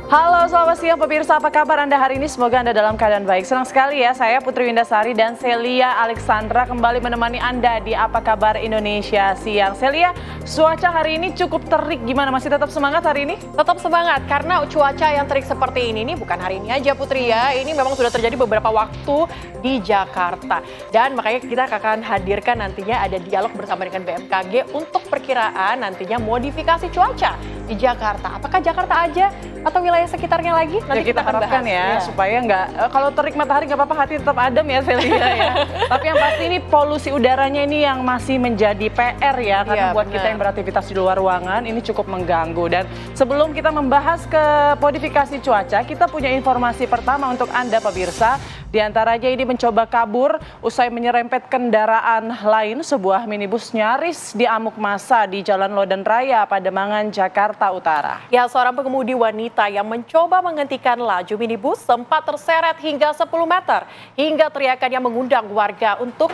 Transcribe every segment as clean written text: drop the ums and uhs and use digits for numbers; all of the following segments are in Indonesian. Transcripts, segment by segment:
Halo, selamat siang pemirsa, apa kabar Anda hari ini? Semoga Anda dalam keadaan baik. Senang sekali ya, saya Putri Windasari dan Celia Alexandra kembali menemani Anda di Apa Kabar Indonesia Siang. Celia, cuaca hari ini cukup terik, gimana? Masih tetap semangat hari ini? Tetap semangat, karena cuaca yang terik seperti ini bukan hari ini aja Putri ya. Ini memang sudah terjadi beberapa waktu di Jakarta. Dan makanya kita akan hadirkan nantinya ada dialog bersama dengan BMKG untuk perkiraan nantinya modifikasi cuaca di Jakarta. Apakah Jakarta aja atau wilayah sekitarnya lagi? Nanti ya, kita akan harapkan bahas, ya, supaya nggak, kalau terik matahari nggak apa-apa, hati tetap adem ya Celia ya. Tapi yang pasti ini polusi udaranya ini yang masih menjadi PR ya, karena buat kita yang beraktivitas di luar ruangan ini cukup mengganggu. Dan sebelum kita membahas ke modifikasi cuaca, kita punya informasi pertama untuk Anda pemirsa. Di antaranya ini mencoba kabur usai menyerempet kendaraan lain, sebuah minibus nyaris diamuk massa di Jalan Lodan Raya, Pademangan, Jakarta Utara. Ya, seorang pengemudi wanita yang mencoba menghentikan laju minibus sempat terseret hingga 10 meter, hingga teriakannya mengundang warga untuk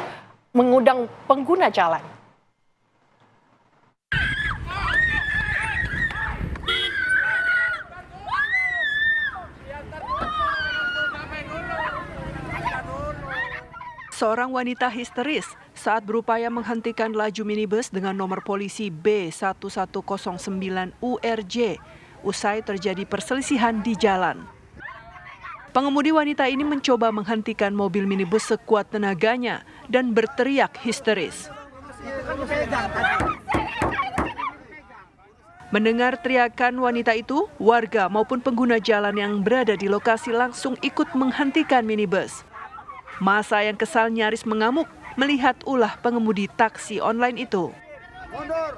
mengundang pengguna jalan. Seorang wanita histeris saat berupaya menghentikan laju minibus dengan nomor polisi B1109 URJ usai terjadi perselisihan di jalan. Pengemudi wanita ini mencoba menghentikan mobil minibus sekuat tenaganya dan berteriak histeris. Mendengar teriakan wanita itu, warga maupun pengguna jalan yang berada di lokasi langsung ikut menghentikan minibus. Massa yang kesal nyaris mengamuk melihat ulah pengemudi taksi online itu. Mundur.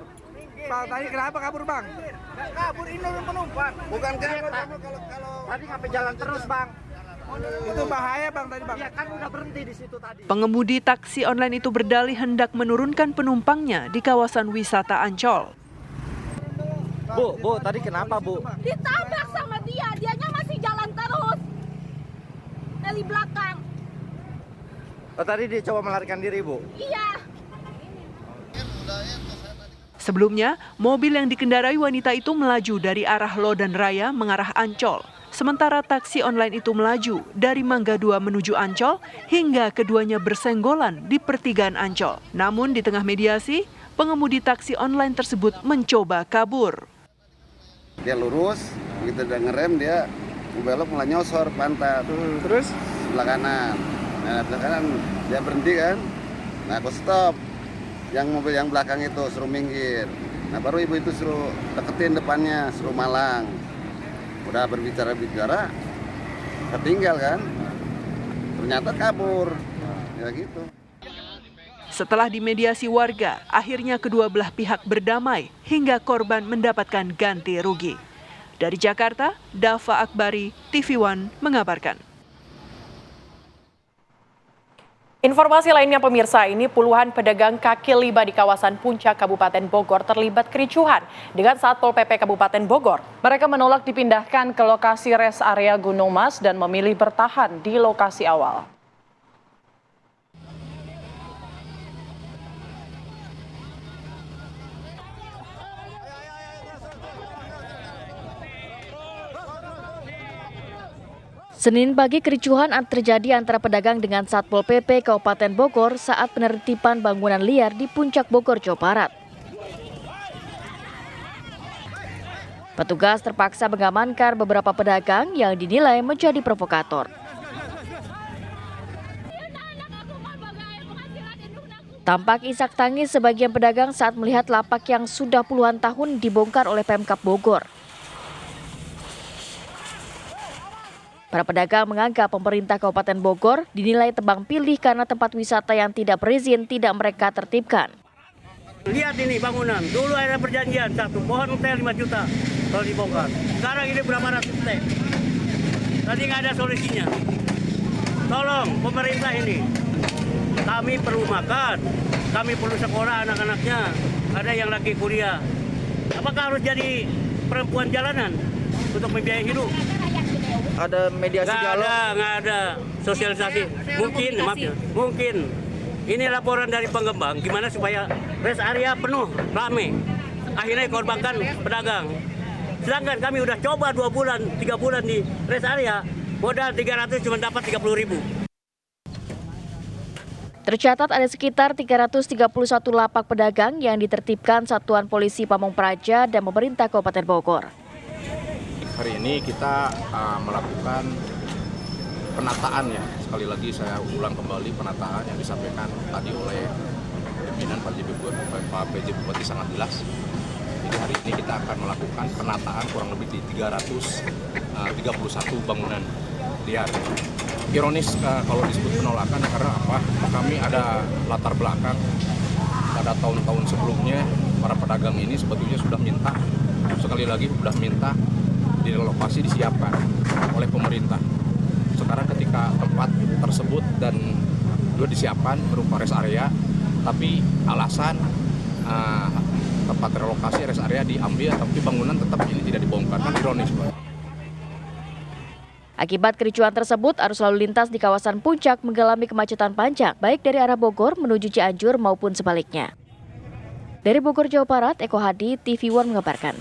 Bang, tadi kenapa kabur, Bang? Nggak kabur, ini penumpang. Bukan kabur, kalau tadi sampai jalan terus, Bang. Itu bahaya, Bang, tadi, Bang. Iya, kan udah berhenti di situ tadi. Pengemudi taksi online itu berdalih hendak menurunkan penumpangnya di kawasan wisata Ancol. Bu, tadi kenapa, Bu? Ditabrak sama dia, dianya masih jalan terus. Dari belakang. Oh, tadi dia coba melarikan diri, Bu? Iya. Sebelumnya, mobil yang dikendarai wanita itu melaju dari arah Lodan Raya mengarah Ancol. Sementara taksi online itu melaju dari Mangga 2 menuju Ancol hingga keduanya bersenggolan di pertigaan Ancol. Namun di tengah mediasi, pengemudi taksi online tersebut mencoba kabur. Dia lurus, begitu udah ngerem dia belok mulai nyosor pantat. Terus? Sebelah kanan. Nah, sebelah kanan dia berhenti kan. Nah, aku stop. Yang mobil yang belakang itu suruh minggir. Nah, baru ibu itu suruh deketin depannya, suruh malang. Udah berbicara-bicara, ketinggal kan. Ternyata kabur. Ya gitu. Setelah dimediasi warga, akhirnya kedua belah pihak berdamai hingga korban mendapatkan ganti rugi. Dari Jakarta, Dava Akbari, TV One mengabarkan. Informasi lainnya pemirsa, ini puluhan pedagang kaki lima di kawasan Puncak Kabupaten Bogor terlibat kericuhan dengan Satpol PP Kabupaten Bogor. Mereka menolak dipindahkan ke lokasi res area Gunung Mas dan memilih bertahan di lokasi awal. Senin pagi kericuhan terjadi antara pedagang dengan Satpol PP Kabupaten Bogor saat penertiban bangunan liar di Puncak Bogor, Jawa Barat. Petugas terpaksa mengamankan beberapa pedagang yang dinilai menjadi provokator. Tampak isak tangis sebagian pedagang saat melihat lapak yang sudah puluhan tahun dibongkar oleh Pemkab Bogor. Para pedagang menganggap pemerintah Kabupaten Bogor dinilai tebang pilih karena tempat wisata yang tidak berizin tidak mereka tertibkan. Lihat ini bangunan, dulu ada perjanjian satu pohon teh 5 juta kalau dibongkar. Sekarang ini berapa ratus teh? Tadi nggak ada solusinya. Tolong pemerintah ini, kami perlu makan, kami perlu sekolah anak-anaknya, ada yang lagi kuliah. Apakah harus jadi perempuan jalanan untuk membiayai hidup? Ada mediasi dialog? Nggak ada sosialisasi. Mungkin. Ini laporan dari pengembang, gimana supaya rest area penuh, rame. Akhirnya korbankan pedagang. Sedangkan kami udah coba 2 bulan, 3 bulan di rest area, modal 300 cuma dapat 30.000. Tercatat ada sekitar 331 lapak pedagang yang ditertibkan Satuan Polisi Pamong Praja dan pemerintah Kabupaten Bogor. Hari ini kita melakukan penataan ya. Sekali lagi saya ulang kembali penataan yang disampaikan tadi oleh pimpinan Pak PJ Bupati sangat jelas. Jadi hari ini kita akan melakukan penataan kurang lebih di 331 bangunan liar. Ironis kalau disebut penolakan karena apa? Kami ada latar belakang pada tahun-tahun sebelumnya para pedagang ini sebetulnya sudah minta, sekali lagi sudah minta direlokasi disiapkan oleh pemerintah. Sekarang ketika tempat tersebut dan sudah disiapkan berupa rest area, tapi alasan tempat relokasi rest area diambil, tapi bangunan tetap ini tidak dibongkar, kan ironis, Pak. Akibat kericuan tersebut, arus lalu lintas di kawasan Puncak mengalami kemacetan panjang, baik dari arah Bogor menuju Cianjur maupun sebaliknya. Dari Bogor, Jawa Barat, Eko Hadi, TV One mengabarkan.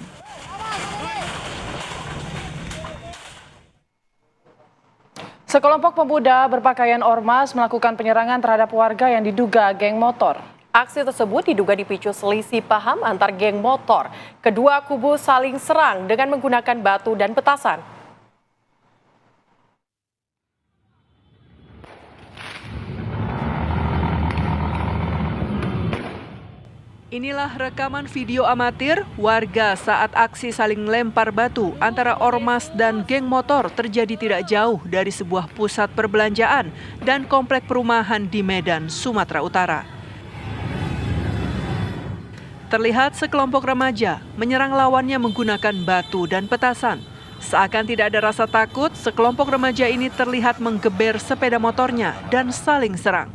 Sekelompok pemuda berpakaian ormas melakukan penyerangan terhadap warga yang diduga geng motor. Aksi tersebut diduga dipicu selisih paham antar geng motor. Kedua kubu saling serang dengan menggunakan batu dan petasan. Inilah rekaman video amatir warga saat aksi saling lempar batu antara ormas dan geng motor terjadi tidak jauh dari sebuah pusat perbelanjaan dan komplek perumahan di Medan, Sumatera Utara. Terlihat sekelompok remaja menyerang lawannya menggunakan batu dan petasan. Seakan tidak ada rasa takut, sekelompok remaja ini terlihat menggeber sepeda motornya dan saling serang.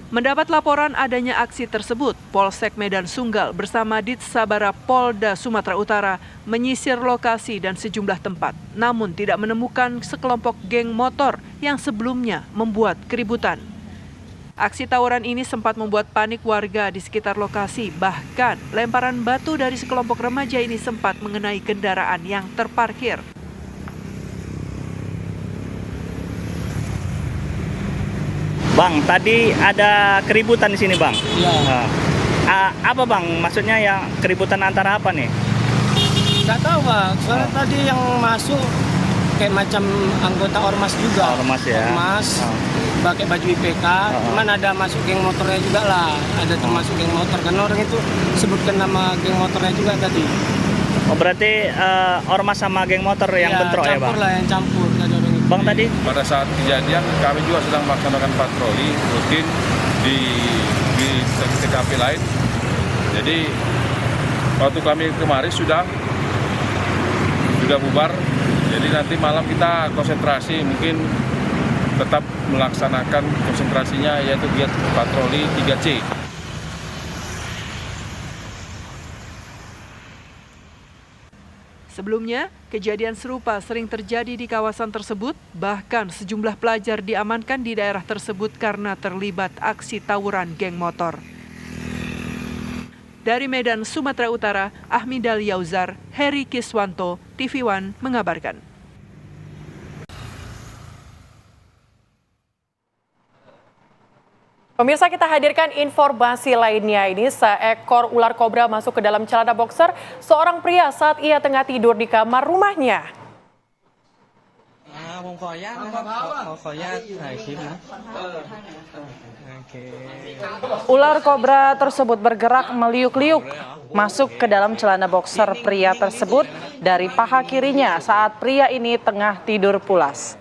Mendapat laporan adanya aksi tersebut, Polsek Medan Sunggal bersama Ditsabara Polda Sumatera Utara menyisir lokasi dan sejumlah tempat, namun tidak menemukan sekelompok geng motor yang sebelumnya membuat keributan. Aksi tawuran ini sempat membuat panik warga di sekitar lokasi, bahkan lemparan batu dari sekelompok remaja ini sempat mengenai kendaraan yang terparkir. Bang, tadi ada keributan di sini, Bang. Iya. Apa, Bang? Maksudnya ya keributan antara apa nih? Nggak tahu, Bang. Soalnya tadi yang masuk kayak macam anggota ormas juga. Ormas ya. Ormas, pakai baju IPK. Cuman ada masuk geng motornya juga lah. Ada termasuk geng motor. Karena orang itu sebutkan nama geng motornya juga tadi. Oh, berarti ormas sama geng motor yang bentrok ya, Bang? Campur lah, yang campur. Bang, tadi pada saat kejadian kami juga sedang melaksanakan patroli rutin di TKP lain. Jadi waktu kami kemarin sudah bubar. Jadi nanti malam kita konsentrasi, mungkin tetap melaksanakan konsentrasinya yaitu giat patroli 3C. Sebelumnya, kejadian serupa sering terjadi di kawasan tersebut, bahkan sejumlah pelajar diamankan di daerah tersebut karena terlibat aksi tawuran geng motor. Dari Medan, Sumatera Utara, Ahmidal Yauzar, Heri Kiswanto, TV One mengabarkan. Pemirsa, kita hadirkan informasi lainnya. Ini seekor ular kobra masuk ke dalam celana boxer seorang pria saat ia tengah tidur di kamar rumahnya. Ular kobra tersebut bergerak meliuk-liuk masuk ke dalam celana boxer pria tersebut dari paha kirinya saat pria ini tengah tidur pulas.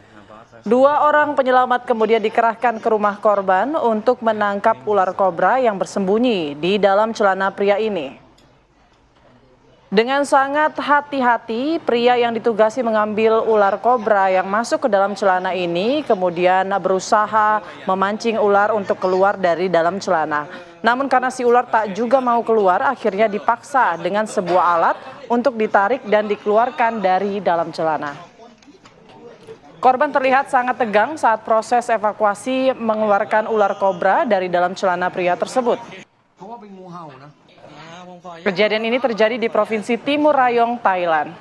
2 orang penyelamat kemudian dikerahkan ke rumah korban untuk menangkap ular kobra yang bersembunyi di dalam celana pria ini. Dengan sangat hati-hati, pria yang ditugasi mengambil ular kobra yang masuk ke dalam celana ini kemudian berusaha memancing ular untuk keluar dari dalam celana. Namun karena si ular tak juga mau keluar, akhirnya dipaksa dengan sebuah alat untuk ditarik dan dikeluarkan dari dalam celana. Korban terlihat sangat tegang saat proses evakuasi mengeluarkan ular kobra dari dalam celana pria tersebut. Kejadian ini terjadi di Provinsi Timur Rayong, Thailand.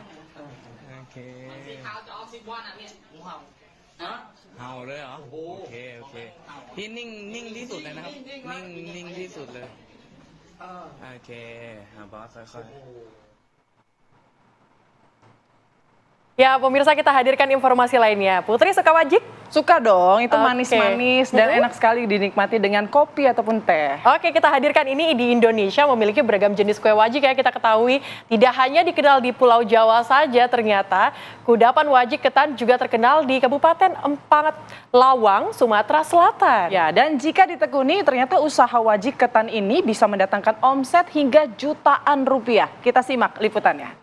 Ya, pemirsa, kita hadirkan informasi lainnya. Putri suka wajik? Suka dong, itu Oke. manis-manis dan enak sekali dinikmati dengan kopi ataupun teh. Oke, kita hadirkan ini di Indonesia memiliki beragam jenis kue wajik ya. Kita ketahui tidak hanya dikenal di Pulau Jawa saja, ternyata kudapan wajik ketan juga terkenal di Kabupaten Empang Lawang, Sumatera Selatan. Ya, dan jika ditekuni ternyata usaha wajik ketan ini bisa mendatangkan omset hingga jutaan rupiah. Kita simak liputannya.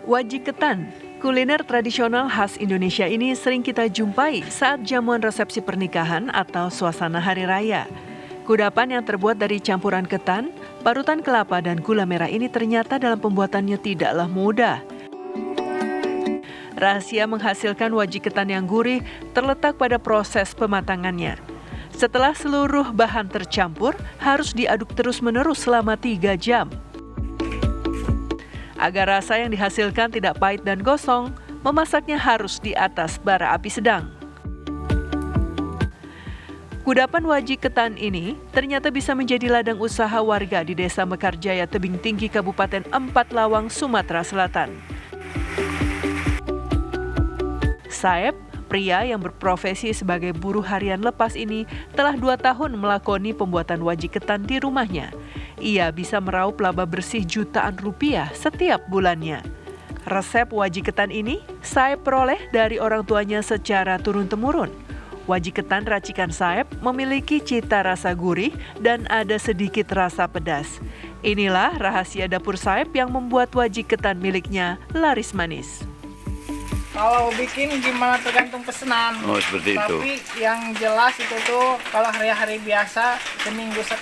Wajik ketan, kuliner tradisional khas Indonesia ini sering kita jumpai saat jamuan resepsi pernikahan atau suasana hari raya. Kudapan yang terbuat dari campuran ketan, parutan kelapa dan gula merah ini ternyata dalam pembuatannya tidaklah mudah. Rahasia menghasilkan wajik ketan yang gurih terletak pada proses pematangannya. Setelah seluruh bahan tercampur, harus diaduk terus-menerus selama 3 jam. Agar rasa yang dihasilkan tidak pahit dan gosong, memasaknya harus di atas bara api sedang. Kudapan wajik ketan ini ternyata bisa menjadi ladang usaha warga di Desa Mekarjaya, Tebing Tinggi, Kabupaten Empang Lawang, Sumatera Selatan. Saeb, pria yang berprofesi sebagai buruh harian lepas ini, telah 2 tahun melakoni pembuatan wajik ketan di rumahnya. Ia bisa meraup laba bersih jutaan rupiah setiap bulannya. Resep wajik ketan ini Saeb peroleh dari orang tuanya secara turun-temurun. Wajik ketan racikan Saeb memiliki cita rasa gurih dan ada sedikit rasa pedas. Inilah rahasia dapur Saeb yang membuat wajik ketan miliknya laris manis. Kalau bikin gimana tergantung pesanan. Oh, seperti itu. Tapi yang jelas itu tuh kalau hari-hari biasa seminggu 4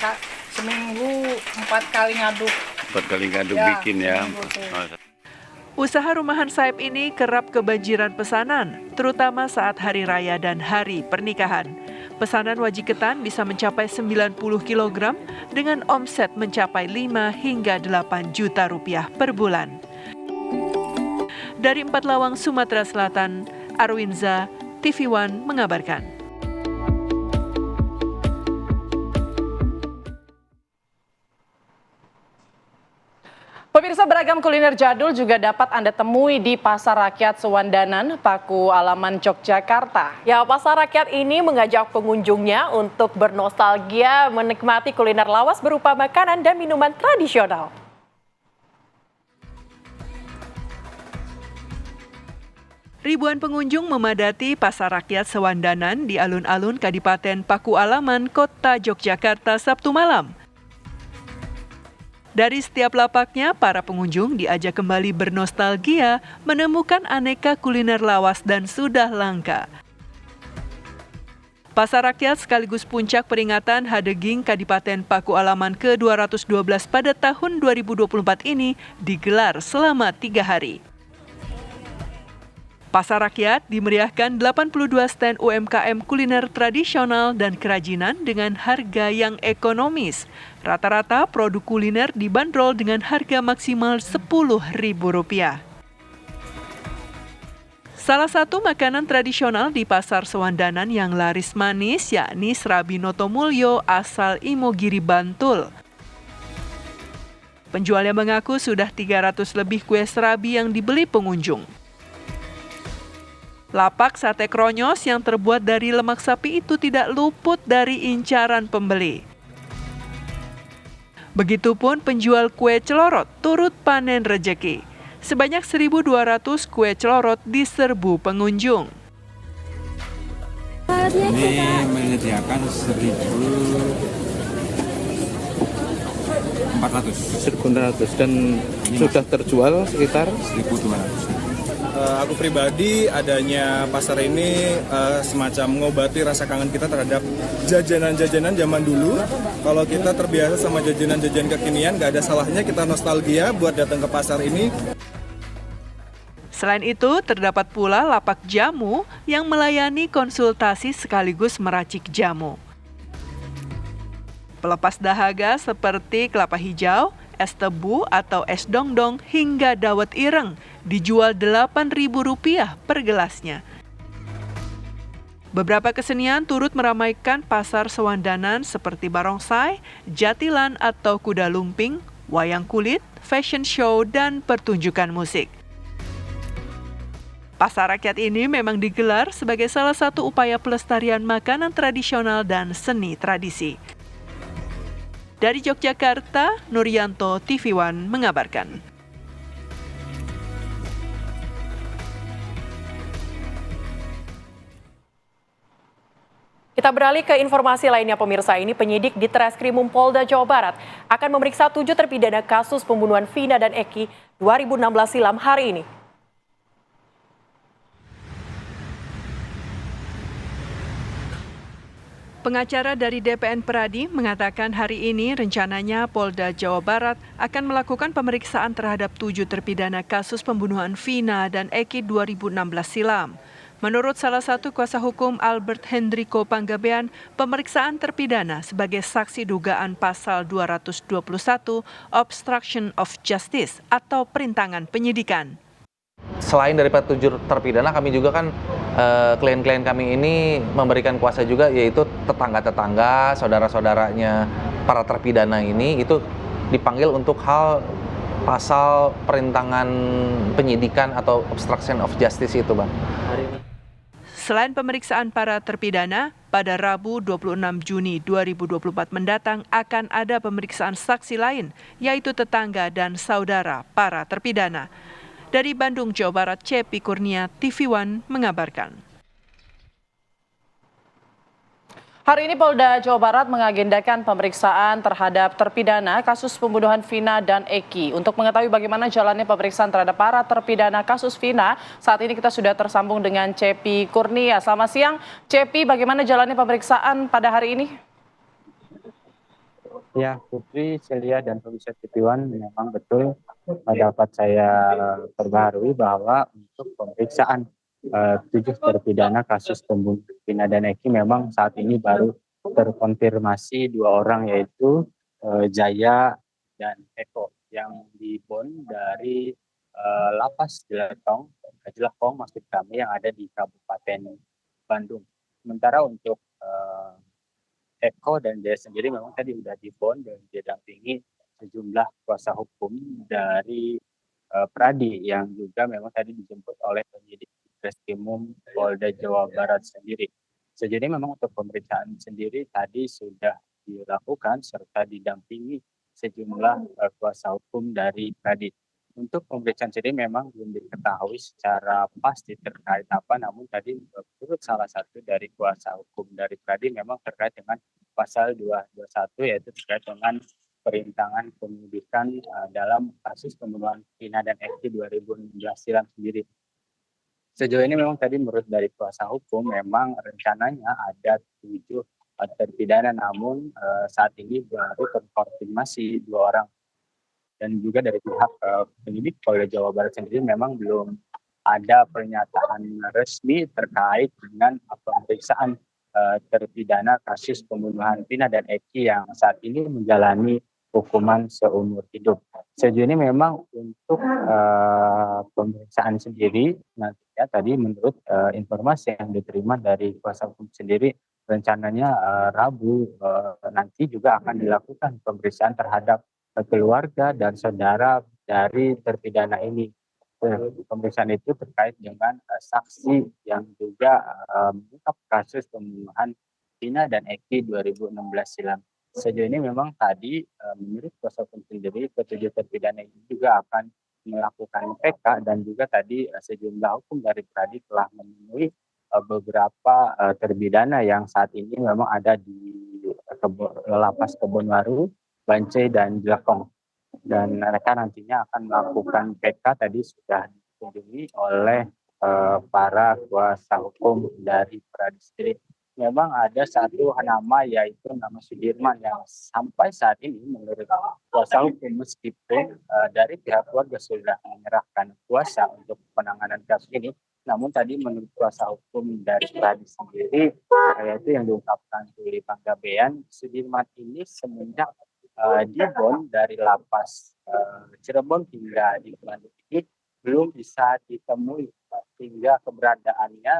kali ngaduk. 4 kali ngaduk Ya, bikin ya. Usaha rumahan Saeb ini kerap kebanjiran pesanan, terutama saat hari raya dan hari pernikahan. Pesanan wajik ketan bisa mencapai 90 kg dengan omset mencapai 5 hingga 8 juta rupiah per bulan. Dari Empang Lawang, Sumatera Selatan, Arwinza, TV One mengabarkan. Pemirsa, beragam kuliner jadul juga dapat Anda temui di Pasar Rakyat Sewandanan, Paku Alaman, Yogyakarta. Ya, pasar rakyat ini mengajak pengunjungnya untuk bernostalgia menikmati kuliner lawas berupa makanan dan minuman tradisional. Ribuan pengunjung memadati Pasar Rakyat Sewandanan di alun-alun Kadipaten Paku Alaman, Kota Yogyakarta, Sabtu malam. Dari setiap lapaknya, para pengunjung diajak kembali bernostalgia menemukan aneka kuliner lawas dan sudah langka. Pasar Rakyat sekaligus puncak peringatan Hadeging Kadipaten Paku Alaman ke-212 pada tahun 2024 ini digelar selama 3 hari. Pasar Rakyat dimeriahkan 82 stand UMKM kuliner tradisional dan kerajinan dengan harga yang ekonomis. Rata-rata produk kuliner dibanderol dengan harga maksimal Rp10.000. Salah satu makanan tradisional di Pasar Sewandanan yang laris manis yakni serabi Notomulyo asal Imogiri, Bantul. Penjualnya mengaku sudah 300 lebih kue serabi yang dibeli pengunjung. Lapak sate kronyos yang terbuat dari lemak sapi itu tidak luput dari incaran pembeli. Begitupun penjual kue celorot turut panen rejeki. Sebanyak 1.200 kue celorot diserbu pengunjung. Ini menyediakan 1.400 dan sudah terjual sekitar 1.200. Aku pribadi adanya pasar ini semacam mengobati rasa kangen kita terhadap jajanan-jajanan zaman dulu. Kalau kita terbiasa sama jajanan-jajanan kekinian, gak ada salahnya kita nostalgia buat datang ke pasar ini. Selain itu, terdapat pula lapak jamu yang melayani konsultasi sekaligus meracik jamu. Pelepas dahaga seperti kelapa hijau, es tebu atau es dongdong hingga dawet ireng dijual Rp8.000 per gelasnya. Beberapa kesenian turut meramaikan pasar sewandanan seperti barongsai, jatilan atau kuda lumping, wayang kulit, fashion show, dan pertunjukan musik. Pasar rakyat ini memang digelar sebagai salah satu upaya pelestarian makanan tradisional dan seni tradisi. Dari Yogyakarta, Nuryanto, TV One mengabarkan. Kita beralih ke informasi lainnya pemirsa. Ini penyidik di Treskrimum Polda Jawa Barat akan memeriksa 7 terpidana kasus pembunuhan Vina dan Eki 2016 silam hari ini. Pengacara dari DPN Pradi mengatakan hari ini rencananya Polda Jawa Barat akan melakukan pemeriksaan terhadap 7 terpidana kasus pembunuhan Vina dan Eki 2016 silam. Menurut salah satu kuasa hukum Albert Hendriko Panggabean, pemeriksaan terpidana sebagai saksi dugaan pasal 221 obstruction of justice atau perintangan penyidikan. Selain daripada 7 terpidana, kami juga kan klien-klien kami ini memberikan kuasa juga, yaitu tetangga-tetangga, saudara-saudaranya para terpidana ini itu dipanggil untuk hal pasal perintangan penyidikan atau obstruction of justice itu, Bang. Selain pemeriksaan para terpidana, pada Rabu 26 Juni 2024 mendatang akan ada pemeriksaan saksi lain, yaitu tetangga dan saudara para terpidana. Dari Bandung, Jawa Barat, Cepi Kurnia, TV One mengabarkan. Hari ini Polda Jawa Barat mengagendakan pemeriksaan terhadap terpidana kasus pembunuhan Vina dan Eki. Untuk mengetahui bagaimana jalannya pemeriksaan terhadap para terpidana kasus Vina, saat ini kita sudah tersambung dengan Cepi Kurnia. Selamat siang, Cepi, bagaimana jalannya pemeriksaan pada hari ini? Ya, Putri, Celia, dan pemirsa TV One memang betul dapat saya perbaharui bahwa untuk pemeriksaan 7 terpidana kasus pembunuhan Vina dan Eki memang saat ini baru terkonfirmasi 2 orang, yaitu Jaya dan Eko yang dibon dari Lapas Jelekong maksud kami yang ada di Kabupaten Bandung. Sementara untuk Eko dan Jaya sendiri memang tadi sudah dibon dan didampingi sejumlah kuasa hukum dari Pradi yang juga memang tadi dijemput oleh penyidik Treskrimum Polda Jawa Barat sendiri. Sejauh ini memang untuk pemeriksaan sendiri tadi sudah dilakukan serta didampingi sejumlah kuasa hukum dari Pradi. Untuk pemeriksaan sendiri memang belum diketahui secara pasti terkait apa, namun tadi menurut salah satu dari kuasa hukum dari Pradi memang terkait dengan pasal 221 yaitu terkait dengan perintangan penyidikan dalam kasus pembunuhan Vina dan Eki 2016 silam sendiri. Sejauh ini memang tadi menurut dari kuasa hukum memang rencananya ada 7 terpidana, namun saat ini baru terkonfirmasi 2 orang. Dan juga dari pihak penyidik Polda Jawa Barat sendiri memang belum ada pernyataan resmi terkait dengan pemeriksaan terpidana kasus pembunuhan Vina dan Eki yang saat ini menjalani hukuman seumur hidup. Sejauh ini memang untuk pemeriksaan sendiri nantinya tadi menurut informasi yang diterima dari kuasa hukum sendiri rencananya Rabu nanti juga akan dilakukan pemeriksaan terhadap keluarga dan saudara dari terpidana ini. Pemeriksaan itu terkait dengan saksi yang juga mengungkap kasus pembunuhan Vina dan Eki 2016 silam. Sejauh ini memang tadi menurut kuasa hukum sendiri ke-7 terpidana ini juga akan melakukan PK dan juga tadi sejumlah hukum dari Pradi telah memenuhi beberapa terpidana yang saat ini memang ada di Lapas Kebonwaru, Bancai dan Jelekong. Dan mereka nantinya akan melakukan PK tadi sudah dikunjungi oleh para kuasa hukum dari Pradi sendiri. memang ada satu nama yaitu nama Sudirman yang sampai saat ini menurut kuasa hukum meskipun dari pihak keluarga sudah menyerahkan kuasa untuk penanganan kasus ini, namun tadi menurut kuasa hukum dari Pradi sendiri yaitu yang diungkapkan oleh Panggabean, Sudirman ini semenjak dibon dari lapas Cirebon hingga di Bandung ini belum bisa ditemui hingga keberadaannya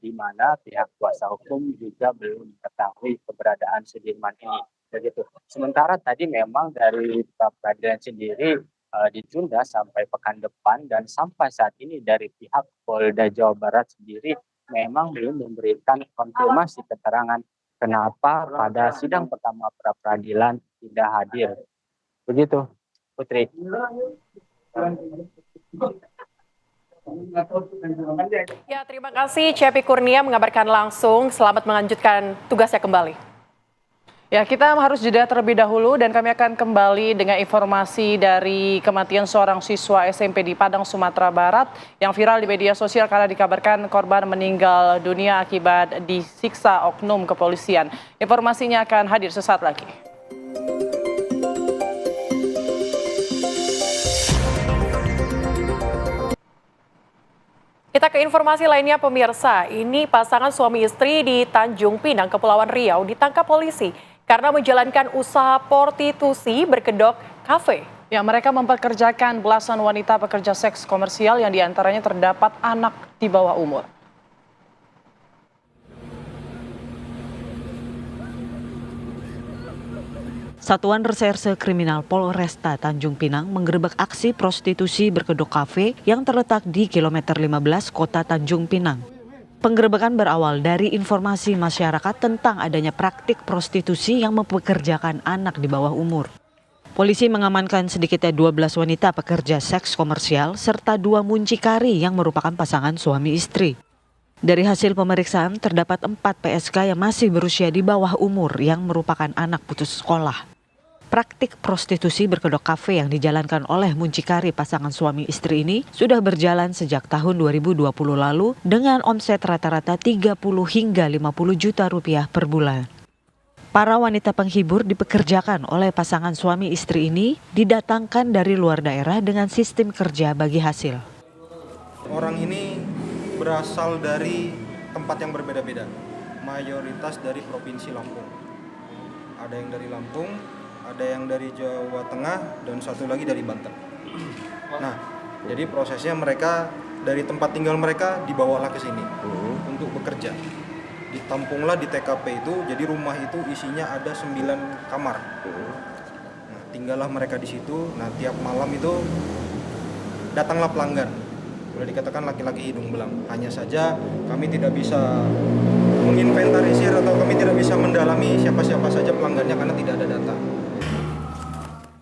di mana pihak kuasa hukum juga belum mengetahui keberadaan Sudirman ini. Begitu. Sementara tadi memang dari peradilan sendiri ditunda sampai pekan depan dan sampai saat ini dari pihak Polda Jawa Barat sendiri memang belum memberikan konfirmasi keterangan kenapa pada sidang pertama pra peradilan tidak hadir. Begitu, Putri. Ya, terima kasih Cepi Kurnia mengabarkan langsung. Selamat melanjutkan tugasnya kembali. Ya, kita harus jeda terlebih dahulu dan kami akan kembali dengan informasi dari kematian seorang siswa SMP di Padang, Sumatera Barat yang viral di media sosial karena dikabarkan korban meninggal dunia akibat disiksa oknum kepolisian. Informasinya akan hadir sesaat lagi. Kita ke informasi lainnya pemirsa, ini pasangan suami istri di Tanjung Pinang, Kepulauan Riau ditangkap polisi karena menjalankan usaha prostitusi berkedok kafe. Ya, mereka mempekerjakan belasan wanita pekerja seks komersial yang diantaranya terdapat anak di bawah umur. Satuan Reserse Kriminal Polresta Tanjung Pinang menggerebek aksi prostitusi berkedok kafe yang terletak di kilometer 15 Kota Tanjung Pinang. Penggerebekan berawal dari informasi masyarakat tentang adanya praktik prostitusi yang mempekerjakan anak di bawah umur. Polisi mengamankan sedikitnya 12 wanita pekerja seks komersial serta 2 muncikari yang merupakan pasangan suami istri. Dari hasil pemeriksaan terdapat 4 PSK yang masih berusia di bawah umur yang merupakan anak putus sekolah. Praktik prostitusi berkedok kafe yang dijalankan oleh muncikari pasangan suami istri ini sudah berjalan sejak tahun 2020 lalu dengan omset rata-rata 30 hingga 50 juta rupiah per bulan. Para wanita penghibur dipekerjakan oleh pasangan suami istri ini didatangkan dari luar daerah dengan sistem kerja bagi hasil. Orang ini berasal dari tempat yang berbeda-beda, mayoritas dari Provinsi Lampung. Ada yang dari Lampung, ada yang dari Jawa Tengah, dan satu lagi dari Banten. Nah, jadi prosesnya mereka dari tempat tinggal mereka dibawalah ke sini untuk bekerja. Ditampunglah di TKP itu, jadi rumah itu isinya ada 9 kamar. Nah, tinggallah mereka di situ. Nah, tiap malam itu datanglah pelanggan. Boleh dikatakan laki-laki hidung belang. Hanya saja kami tidak bisa menginventarisir atau kami tidak bisa mendalami siapa-siapa saja pelanggannya karena tidak ada data.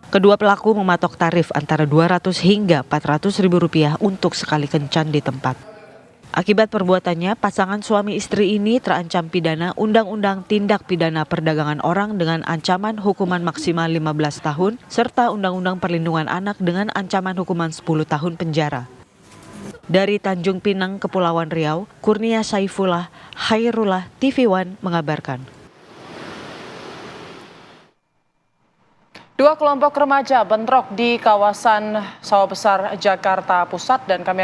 Kedua pelaku mematok tarif antara 200 hingga 400 ribu rupiah untuk sekali kencan di tempat. Akibat perbuatannya, pasangan suami istri ini terancam pidana Undang-Undang Tindak Pidana Perdagangan Orang dengan ancaman hukuman maksimal 15 tahun serta Undang-Undang Perlindungan Anak dengan ancaman hukuman 10 tahun penjara. Dari Tanjung Pinang, Kepulauan Riau, Kurnia Saifullah, Hairullah, TV One mengabarkan. 2 kelompok remaja bentrok di kawasan Sawah Besar, Jakarta Pusat dan kami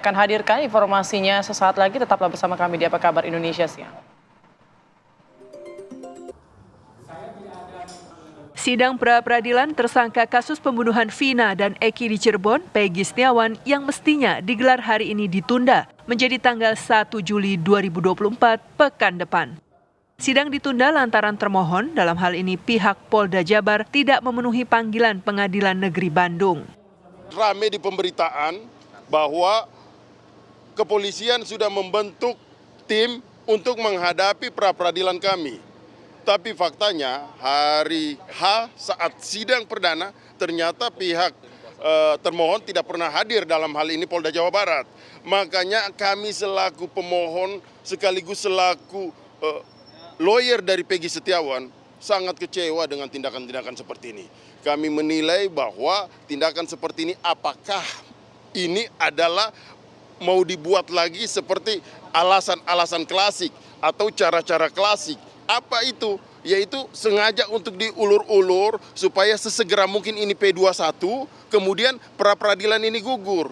akan hadirkan informasinya sesaat lagi. Tetaplah bersama kami di Apa Kabar Indonesia Siang. Sidang pra-peradilan tersangka kasus pembunuhan Vina dan Eki di Cirebon, Peggy Setiawan, yang mestinya digelar hari ini ditunda menjadi tanggal 1 Juli 2024 pekan depan. Sidang ditunda lantaran termohon, dalam hal ini pihak Polda Jabar, tidak memenuhi panggilan Pengadilan Negeri Bandung. Rame di pemberitaan bahwa kepolisian sudah membentuk tim untuk menghadapi pra-peradilan kami. Tapi faktanya hari H saat sidang perdana ternyata pihak termohon tidak pernah hadir, dalam hal ini Polda Jawa Barat. Makanya kami selaku pemohon sekaligus selaku lawyer dari Peggy Setiawan sangat kecewa dengan tindakan-tindakan seperti ini. Kami menilai bahwa tindakan seperti ini apakah ini adalah mau dibuat lagi seperti alasan-alasan klasik atau cara-cara klasik. Apa itu? Yaitu sengaja untuk diulur-ulur supaya sesegera mungkin ini P21, kemudian pra-peradilan ini gugur.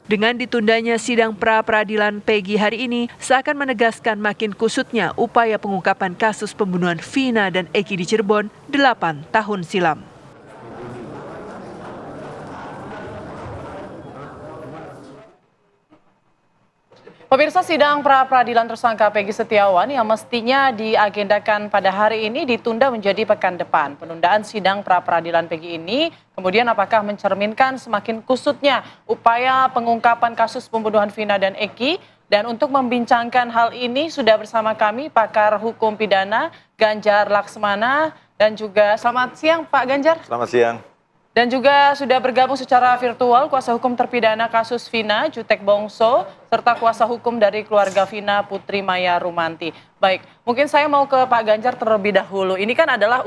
Dengan ditundanya sidang pra-peradilan Peggy hari ini, seakan menegaskan makin kusutnya upaya pengungkapan kasus pembunuhan Vina dan Eki di Cirebon 8 tahun silam. Pemirsa, sidang pra-peradilan tersangka Peggy Setiawan yang mestinya diagendakan pada hari ini ditunda menjadi pekan depan. Penundaan sidang pra-peradilan Peggy ini kemudian apakah mencerminkan semakin kusutnya upaya pengungkapan kasus pembunuhan Vina dan Eki? Dan untuk membincangkan hal ini sudah bersama kami pakar hukum pidana Ganjar Laksmana dan juga selamat siang Pak Ganjar. Selamat siang. Dan juga sudah bergabung secara virtual kuasa hukum terpidana kasus Vina, Jutek Bongso, serta kuasa hukum dari keluarga Vina, Putri Maya Rumanti. Baik, mungkin saya mau ke Pak Ganjar terlebih dahulu. Ini kan adalah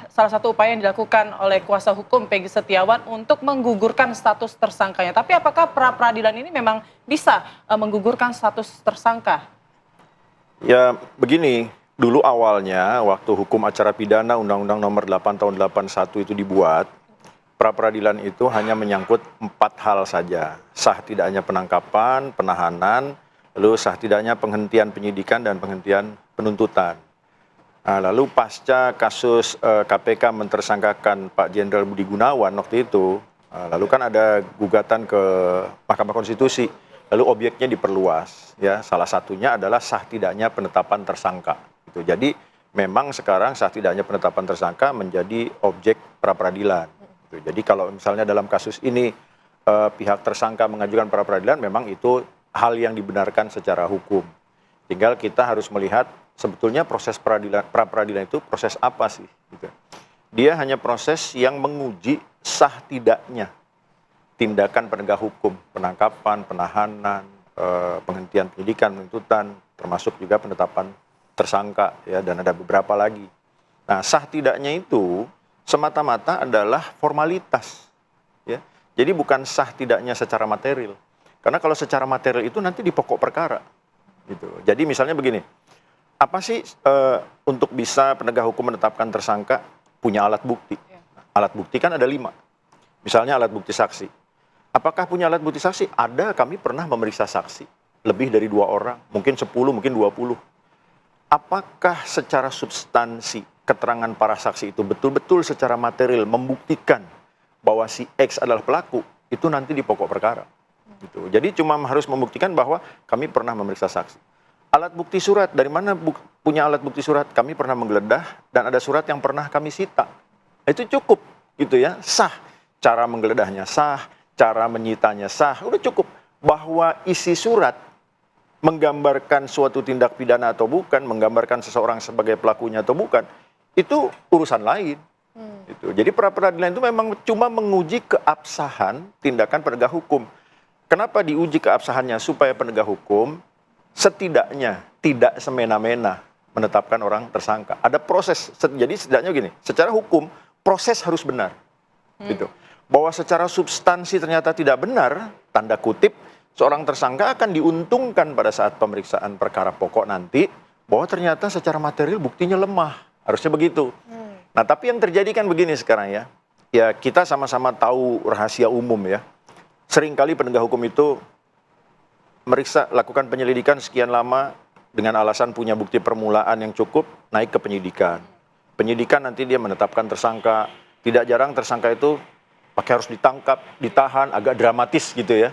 salah satu upaya yang dilakukan oleh kuasa hukum Peggy Setiawan untuk menggugurkan status tersangkanya. Tapi apakah pra-peradilan ini memang bisa menggugurkan status tersangka? Ya begini, dulu awalnya waktu hukum acara pidana Undang-Undang Nomor 8 Tahun 81 itu dibuat, pra-peradilan itu hanya menyangkut 4 hal saja. Sah tidaknya penangkapan, penahanan, lalu sah tidaknya penghentian penyidikan dan penghentian penuntutan. Nah, lalu pasca kasus KPK mentersangkakan Pak Jenderal Budi Gunawan waktu itu, lalu kan ada gugatan ke Mahkamah Konstitusi, lalu objeknya diperluas. Ya, salah satunya adalah sah tidaknya penetapan tersangka. Gitu. Jadi memang sekarang sah tidaknya penetapan tersangka menjadi objek pra-peradilan. Jadi kalau misalnya dalam kasus ini pihak tersangka mengajukan pra-peradilan, memang itu hal yang dibenarkan secara hukum. Tinggal kita harus melihat sebetulnya proses pra-peradilan itu proses apa sih? Gitu. Dia hanya proses yang menguji sah tidaknya tindakan penegak hukum, penangkapan, penahanan, penghentian penyidikan, penuntutan, termasuk juga penetapan tersangka, ya, dan ada beberapa lagi. Nah, sah tidaknya itu semata-mata adalah formalitas, ya. Jadi bukan sah tidaknya secara material. Karena kalau secara material itu nanti di pokok perkara, gitu. Jadi misalnya begini, apa sih untuk bisa penegak hukum menetapkan tersangka punya alat bukti? Alat bukti kan ada 5. Misalnya alat bukti saksi. Apakah punya alat bukti saksi? Ada, kami pernah memeriksa saksi lebih dari 2 orang, mungkin 10, mungkin 20. Apakah secara substansi keterangan para saksi itu betul-betul secara material membuktikan bahwa si X adalah pelaku, itu nanti di pokok perkara. Gitu. Jadi cuma harus membuktikan bahwa kami pernah memeriksa saksi. Alat bukti surat, dari mana punya alat bukti surat? Kami pernah menggeledah dan ada surat yang pernah kami sita. Itu cukup, gitu ya, sah. Cara menggeledahnya sah, cara menyitanya sah, udah cukup. Bahwa isi surat menggambarkan suatu tindak pidana atau bukan, menggambarkan seseorang sebagai pelakunya atau bukan, itu urusan lain. Gitu. Jadi pra-peradilan itu memang cuma menguji keabsahan tindakan penegak hukum. Kenapa diuji keabsahannya? Supaya penegak hukum setidaknya tidak semena-mena menetapkan orang tersangka. Ada proses, jadi setidaknya gini, secara hukum proses harus benar. Gitu. Bahwa secara substansi ternyata tidak benar, tanda kutip, seorang tersangka akan diuntungkan pada saat pemeriksaan perkara pokok nanti, bahwa ternyata secara material buktinya lemah. Harusnya begitu. Nah, tapi yang terjadi kan begini sekarang ya. Ya, kita sama-sama tahu rahasia umum ya. Seringkali penegak hukum itu lakukan penyelidikan sekian lama dengan alasan punya bukti permulaan yang cukup, naik ke penyidikan. Penyidikan nanti dia menetapkan tersangka. Tidak jarang tersangka itu harus ditangkap, ditahan, agak dramatis gitu ya.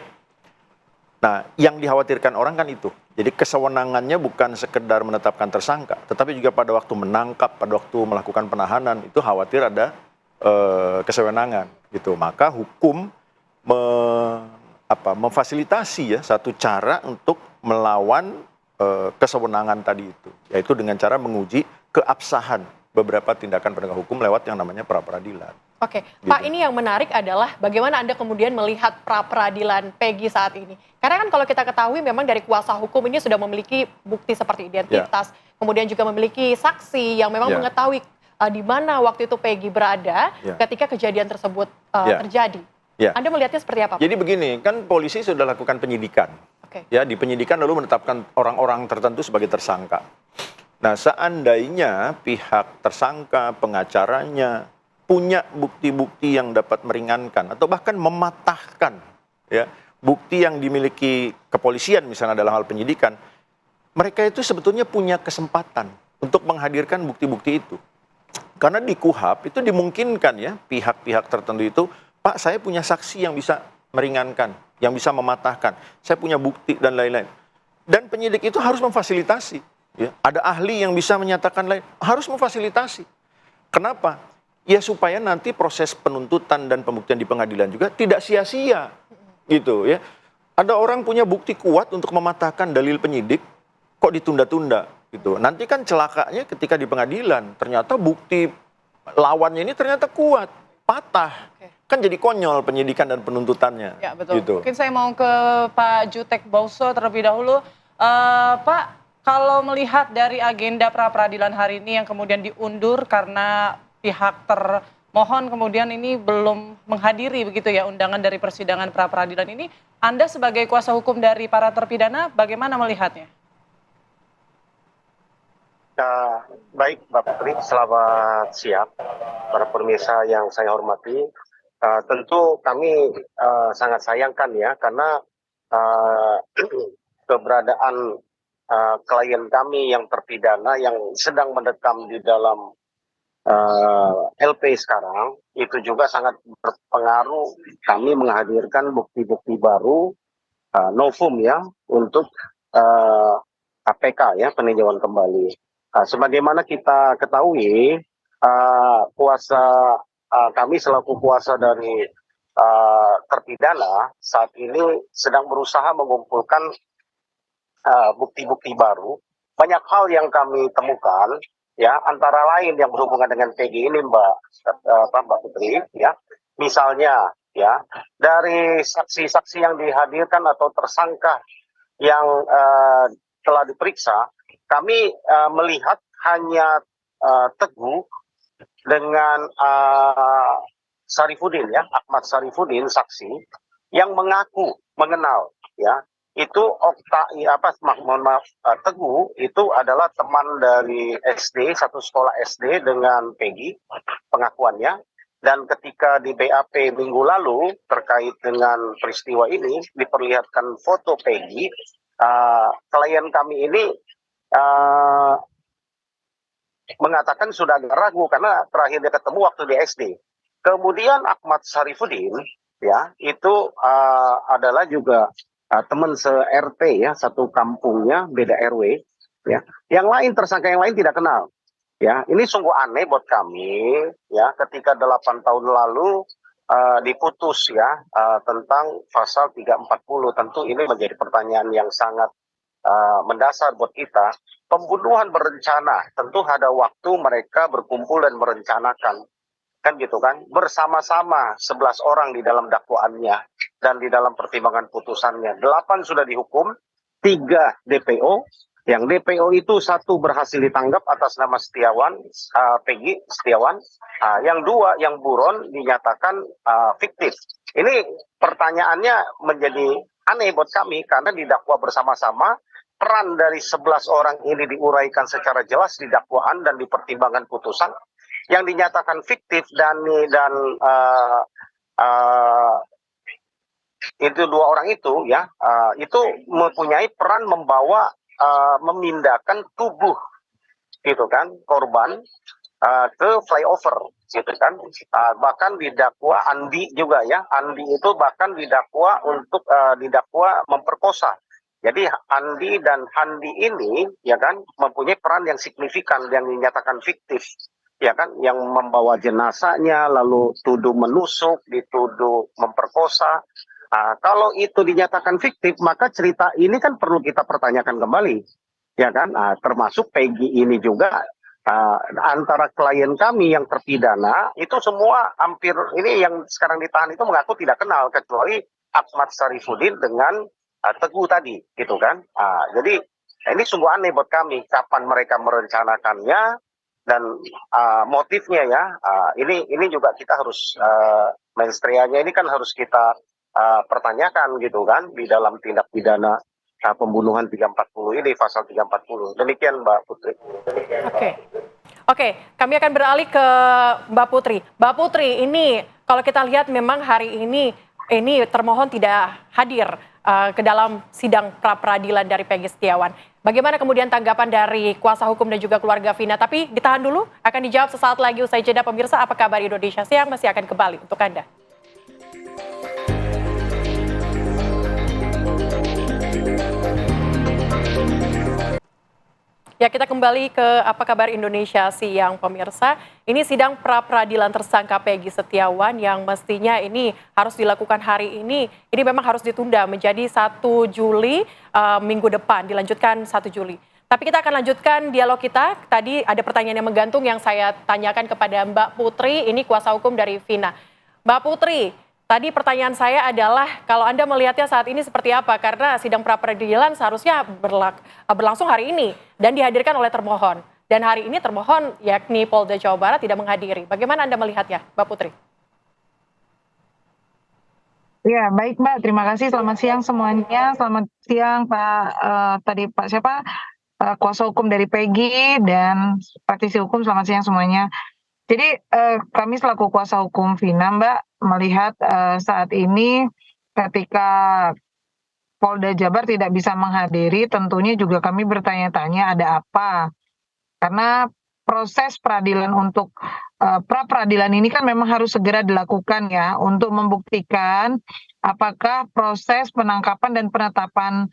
Nah, yang dikhawatirkan orang kan itu. Jadi kesewenangannya bukan sekedar menetapkan tersangka, tetapi juga pada waktu menangkap, pada waktu melakukan penahanan, itu khawatir ada kesewenangan. Gitu. Maka hukum memfasilitasi ya satu cara untuk melawan kesewenangan tadi itu, yaitu dengan cara menguji keabsahan beberapa tindakan penegak hukum lewat yang namanya pra-peradilan. Oke, Gitu. Pak, ini yang menarik adalah bagaimana Anda kemudian melihat pra-peradilan Peggy saat ini. Karena kan kalau kita ketahui memang dari kuasa hukum ini sudah memiliki bukti seperti identitas, kemudian juga memiliki saksi yang memang mengetahui di mana waktu itu Peggy berada ketika kejadian tersebut terjadi. Ya. Anda melihatnya seperti apa, Pak? Jadi begini, kan polisi sudah lakukan penyidikan. Oke. Ya, di penyidikan lalu menetapkan orang-orang tertentu sebagai tersangka. Nah, seandainya pihak tersangka, pengacaranya punya bukti-bukti yang dapat meringankan atau bahkan mematahkan ya, bukti yang dimiliki kepolisian misalnya dalam hal penyidikan, mereka itu sebetulnya punya kesempatan untuk menghadirkan bukti-bukti itu. Karena di KUHP itu dimungkinkan ya, pihak-pihak tertentu itu, Pak, saya punya saksi yang bisa meringankan, yang bisa mematahkan, saya punya bukti dan lain-lain. Dan penyidik itu harus memfasilitasi. Ya. Ada ahli yang bisa menyatakan lain, harus memfasilitasi. Kenapa? Ya supaya nanti proses penuntutan dan pembuktian di pengadilan juga tidak sia-sia. Gitu ya. Ada orang punya bukti kuat untuk mematahkan dalil penyidik, kok ditunda-tunda gitu. Nanti kan celakanya ketika di pengadilan, ternyata bukti lawannya ini ternyata kuat, patah. Kan jadi konyol penyidikan dan penuntutannya. Ya, betul. Gitu. Mungkin saya mau ke Pak Jutek Bauso terlebih dahulu. Pak, kalau melihat dari agenda pra-peradilan hari ini yang kemudian diundur karena pihak termohon kemudian ini belum menghadiri begitu ya undangan dari persidangan pra-peradilan ini, Anda sebagai kuasa hukum dari para terpidana bagaimana melihatnya? Baik, Mbak Putri, selamat siang para pemirsa yang saya hormati. Tentu kami sangat sayangkan ya, karena keberadaan klien kami yang terpidana yang sedang mendekam di dalam LP sekarang, itu juga sangat berpengaruh kami menghadirkan bukti-bukti baru, novum ya, untuk APK ya, peninjauan kembali. Sebagaimana kita ketahui, kami selaku kuasa dari terpidana saat ini sedang berusaha mengumpulkan bukti-bukti baru. Banyak hal yang kami temukan, ya, antara lain yang berhubungan dengan PG ini, Mbak Putri, ya. Misalnya, ya, dari saksi-saksi yang dihadirkan atau tersangka yang telah diperiksa, kami melihat hanya Teguh dengan Sarifudin ya, Ahmad Sarifudin saksi yang mengaku mengenal ya. Itu Teguh itu adalah teman dari SD, satu sekolah SD dengan Peggy pengakuannya. Dan ketika di BAP minggu lalu terkait dengan peristiwa ini diperlihatkan foto Peggy, klien kami ini mengatakan sudah agak ragu karena terakhir dia ketemu waktu di SD. Kemudian Ahmad Sarifudin ya itu adalah juga teman se-RT ya, satu kampungnya beda RW ya. Yang lain, tersangka yang lain tidak kenal. Ya, ini sungguh aneh buat kami ya, ketika 8 tahun lalu diputus ya tentang pasal 340. Tentu ini menjadi pertanyaan yang sangat mendasar buat kita. Pembunuhan berencana, tentu ada waktu mereka berkumpul dan merencanakan, kan gitu kan, bersama-sama 11 orang di dalam dakwaannya dan di dalam pertimbangan putusannya. 8 sudah dihukum, 3 DPO, yang DPO itu 1 berhasil ditangkap atas nama Setiawan, Peggy Setiawan, yang 2 yang buron dinyatakan fiktif. Ini pertanyaannya menjadi aneh buat kami karena didakwa bersama-sama. Peran dari 11 orang ini diuraikan secara jelas di dakwaan dan di pertimbangan putusan. Yang dinyatakan fiktif dan itu 2 orang itu ya, itu mempunyai peran membawa memindahkan tubuh gitu kan korban ke flyover gitu kan. Bahkan didakwa Andi juga ya, Andi itu bahkan didakwa untuk didakwa memperkosa. Jadi Andi dan Handi ini ya kan mempunyai peran yang signifikan yang dinyatakan fiktif ya kan, yang membawa jenazahnya lalu tuduh menusuk, dituduh memperkosa. Kalau itu dinyatakan fiktif, maka cerita ini kan perlu kita pertanyakan kembali ya kan. Termasuk Peggy ini juga antara klien kami yang terpidana itu semua hampir ini yang sekarang ditahan itu mengaku tidak kenal kecuali Ahmad Sarifudin dengan Teguh tadi, gitu kan. Jadi ini sungguh aneh buat kami, kapan mereka merencanakannya dan motifnya ya, ini juga kita harus menstrianya ini kan harus kita pertanyakan gitu kan di dalam tindak pidana pembunuhan 340 ini, pasal 340. Demikian Mbak Putri. Oke, kami akan beralih ke Mbak Putri. Mbak Putri, ini kalau kita lihat memang hari ini termohon tidak hadir ke dalam sidang pra-peradilan dari Peggy Setiawan. Bagaimana kemudian tanggapan dari kuasa hukum dan juga keluarga Vina? Tapi ditahan dulu, akan dijawab sesaat lagi usai jeda. Pemirsa, apa kabar Indonesia Siang masih akan kembali untuk Anda. Ya, kita kembali ke apa kabar Indonesia Siang, pemirsa. Ini sidang pra-peradilan tersangka Peggy Setiawan yang mestinya ini harus dilakukan hari ini memang harus ditunda menjadi 1 Juli minggu depan, dilanjutkan 1 Juli. Tapi kita akan lanjutkan dialog kita. Tadi ada pertanyaan yang menggantung yang saya tanyakan kepada Mbak Putri, ini kuasa hukum dari Vina. Mbak Putri, tadi pertanyaan saya adalah kalau Anda melihatnya saat ini seperti apa? Karena sidang pra-peradilan seharusnya berlangsung hari ini dan dihadirkan oleh termohon. Dan hari ini termohon yakni Polda Jawa Barat tidak menghadiri. Bagaimana Anda melihatnya, Mbak Putri? Ya, baik Mbak. Terima kasih. Selamat siang semuanya. Selamat siang Pak kuasa hukum dari Peggy dan praktisi hukum. Selamat siang semuanya. Jadi kami selaku kuasa hukum Vina, Mbak, melihat saat ini ketika Polda Jabar tidak bisa menghadiri, tentunya juga kami bertanya-tanya ada apa. Karena proses peradilan untuk pra-peradilan ini kan memang harus segera dilakukan ya, untuk membuktikan apakah proses penangkapan dan penetapan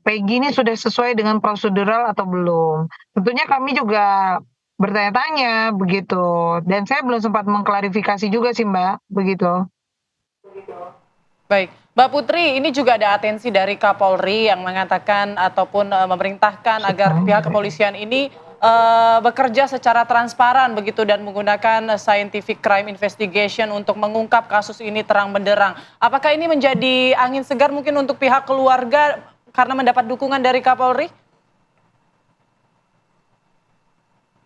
Peggy ini sudah sesuai dengan prosedural atau belum. Tentunya kami juga bertanya-tanya begitu, dan saya belum sempat mengklarifikasi juga sih Mbak, begitu. Baik, Mbak Putri, ini juga ada atensi dari Kapolri yang mengatakan ataupun memerintahkan agar pihak kepolisian ini bekerja secara transparan begitu dan menggunakan scientific crime investigation untuk mengungkap kasus ini terang benderang. Apakah ini menjadi angin segar mungkin untuk pihak keluarga karena mendapat dukungan dari Kapolri?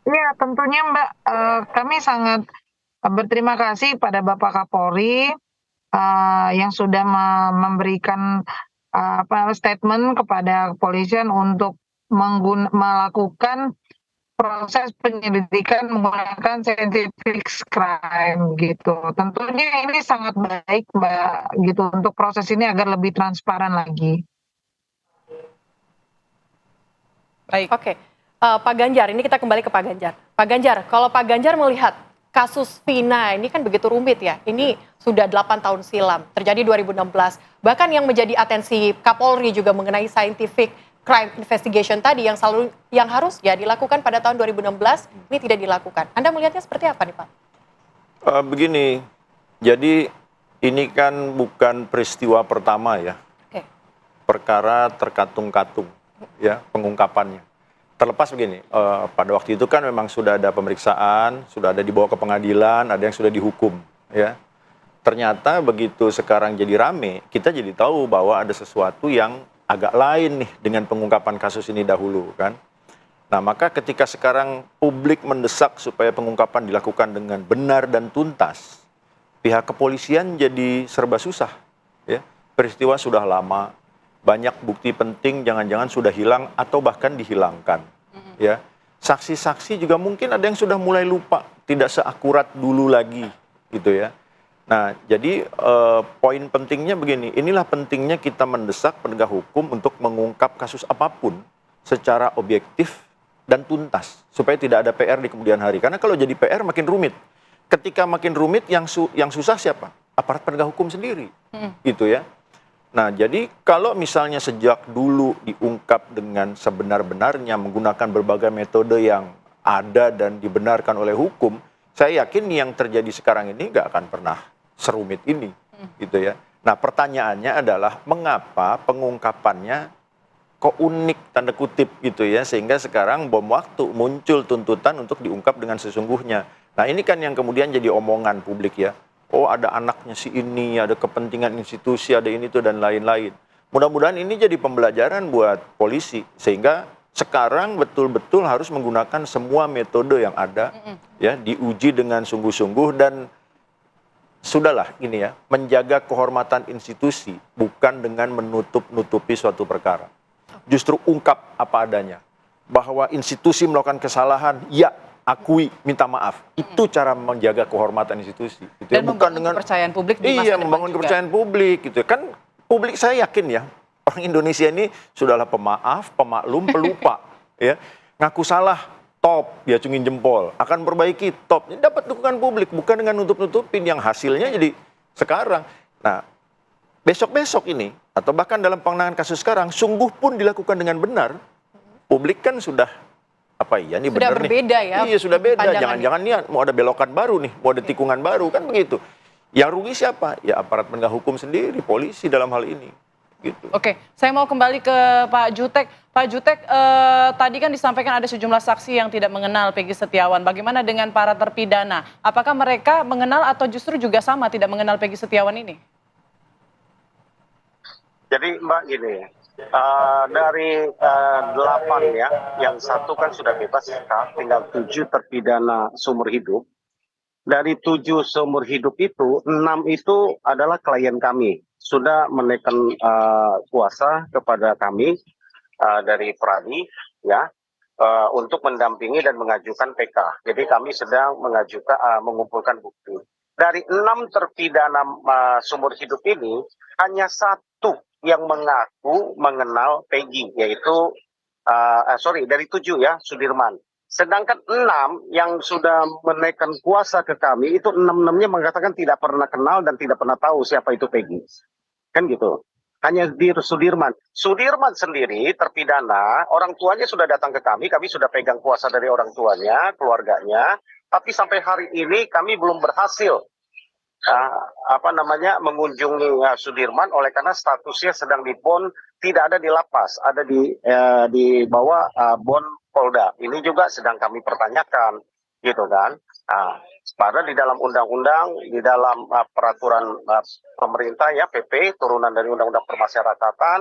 Ya, tentunya Mbak, kami sangat berterima kasih pada Bapak Kapolri yang sudah memberikan statement kepada kepolisian untuk melakukan proses penyelidikan menggunakan scientific crime gitu. Tentunya ini sangat baik Mbak gitu untuk proses ini agar lebih transparan lagi. Baik. Oke. Pak Ganjar, ini kita kembali ke Pak Ganjar. Pak Ganjar, kalau Pak Ganjar melihat kasus Vina ini kan begitu rumit ya. Ini sudah 8 tahun silam, terjadi 2016. Bahkan yang menjadi atensi Kapolri juga mengenai scientific crime investigation tadi yang harus ya dilakukan pada tahun 2016, ini tidak dilakukan. Anda melihatnya seperti apa nih Pak? Begini, jadi ini kan bukan peristiwa pertama ya. Perkara terkatung-katung ya pengungkapannya. Terlepas begini, pada waktu itu kan memang sudah ada pemeriksaan, sudah ada dibawa ke pengadilan, ada yang sudah dihukum, ya. Ternyata begitu sekarang jadi rame, kita jadi tahu bahwa ada sesuatu yang agak lain nih dengan pengungkapan kasus ini dahulu, kan. Nah, maka ketika sekarang publik mendesak supaya pengungkapan dilakukan dengan benar dan tuntas, pihak kepolisian jadi serba susah, ya. Peristiwa sudah lama. Banyak bukti penting jangan-jangan sudah hilang atau bahkan dihilangkan. Ya, saksi-saksi juga mungkin ada yang sudah mulai lupa, tidak seakurat dulu lagi, gitu ya. Nah, jadi poin pentingnya begini, inilah pentingnya kita mendesak penegak hukum untuk mengungkap kasus apapun secara objektif dan tuntas, supaya tidak ada PR di kemudian hari. Karena kalau jadi PR makin rumit. Ketika makin rumit, yang susah siapa? Aparat penegak hukum sendiri, gitu ya. Nah, jadi kalau misalnya sejak dulu diungkap dengan sebenar-benarnya menggunakan berbagai metode yang ada dan dibenarkan oleh hukum, saya yakin yang terjadi sekarang ini nggak akan pernah serumit ini, gitu ya. Nah, pertanyaannya adalah mengapa pengungkapannya kok unik tanda kutip gitu ya, sehingga sekarang bom waktu muncul tuntutan untuk diungkap dengan sesungguhnya. Nah, ini kan yang kemudian jadi omongan publik ya. Oh, ada anaknya si ini, ada kepentingan institusi, ada ini tuh dan lain-lain. Mudah-mudahan ini jadi pembelajaran buat polisi, sehingga Sekarang betul-betul harus menggunakan semua metode yang ada, ya, diuji dengan sungguh-sungguh dan sudahlah ini ya, menjaga kehormatan institusi bukan dengan menutup-nutupi suatu perkara. Justru ungkap apa adanya. Bahwa institusi melakukan kesalahan, ya akui, minta maaf. Itu cara menjaga kehormatan institusi. Gitu Dan ya. Bukan dengan kepercayaan publik di masa iya, depan membangun juga. kepercayaan publik gitu. Kan publik saya yakin ya, orang Indonesia ini sudahlah pemaaf, pemaklum, pelupa. Ya, ngaku salah, top, diacungin jempol, akan perbaiki, top. Ini dapat dukungan publik, bukan dengan nutup-nutupin yang hasilnya jadi sekarang. Nah, besok-besok ini, atau bahkan dalam penanganan kasus sekarang, sungguh pun dilakukan dengan benar, publik kan sudah, apa iya, ini Sudah benar nih. berbeda ya Iya, sudah beda. pandangannya. Jangan-jangan nih mau ada belokan baru nih, mau ada tikungan baru, kan begitu. Yang rugi siapa? Ya aparat penegak hukum sendiri, polisi dalam hal ini. Gitu. Oke, saya mau kembali ke Pak Jutek. Pak Jutek, tadi kan disampaikan ada sejumlah saksi yang tidak mengenal Peggy Setiawan. Bagaimana dengan para terpidana? Apakah mereka mengenal atau justru juga sama tidak mengenal Peggy Setiawan ini? Jadi Mbak gini, dari 8 ya, yang satu kan sudah bebas, tinggal 7 terpidana seumur hidup. Dari 7 seumur hidup itu, 6 itu adalah klien kami. Sudah menaikkan kuasa kepada kami dari Pradi ya untuk mendampingi dan mengajukan PK. Jadi kami sedang mengumpulkan bukti. Dari 6 terpidana seumur hidup ini hanya 1 yang mengaku mengenal Peggy, yaitu dari 7 ya, Sudirman. Sedangkan 6 yang sudah menaikkan kuasa ke kami itu 6-6-nya mengatakan tidak pernah kenal dan tidak pernah tahu siapa itu Peggy. Kan gitu. Hanya di Sudirman. Sudirman sendiri terpidana, orang tuanya sudah datang ke kami sudah pegang kuasa dari orang tuanya, keluarganya, tapi sampai hari ini kami belum berhasil mengunjungi Sudirman oleh karena statusnya sedang di BON, tidak ada di lapas, ada di bawah BON Polda. Ini juga sedang kami pertanyakan, gitu kan. Padahal di dalam undang-undang, di dalam peraturan pemerintah ya, PP, turunan dari Undang-Undang Permasyarakatan,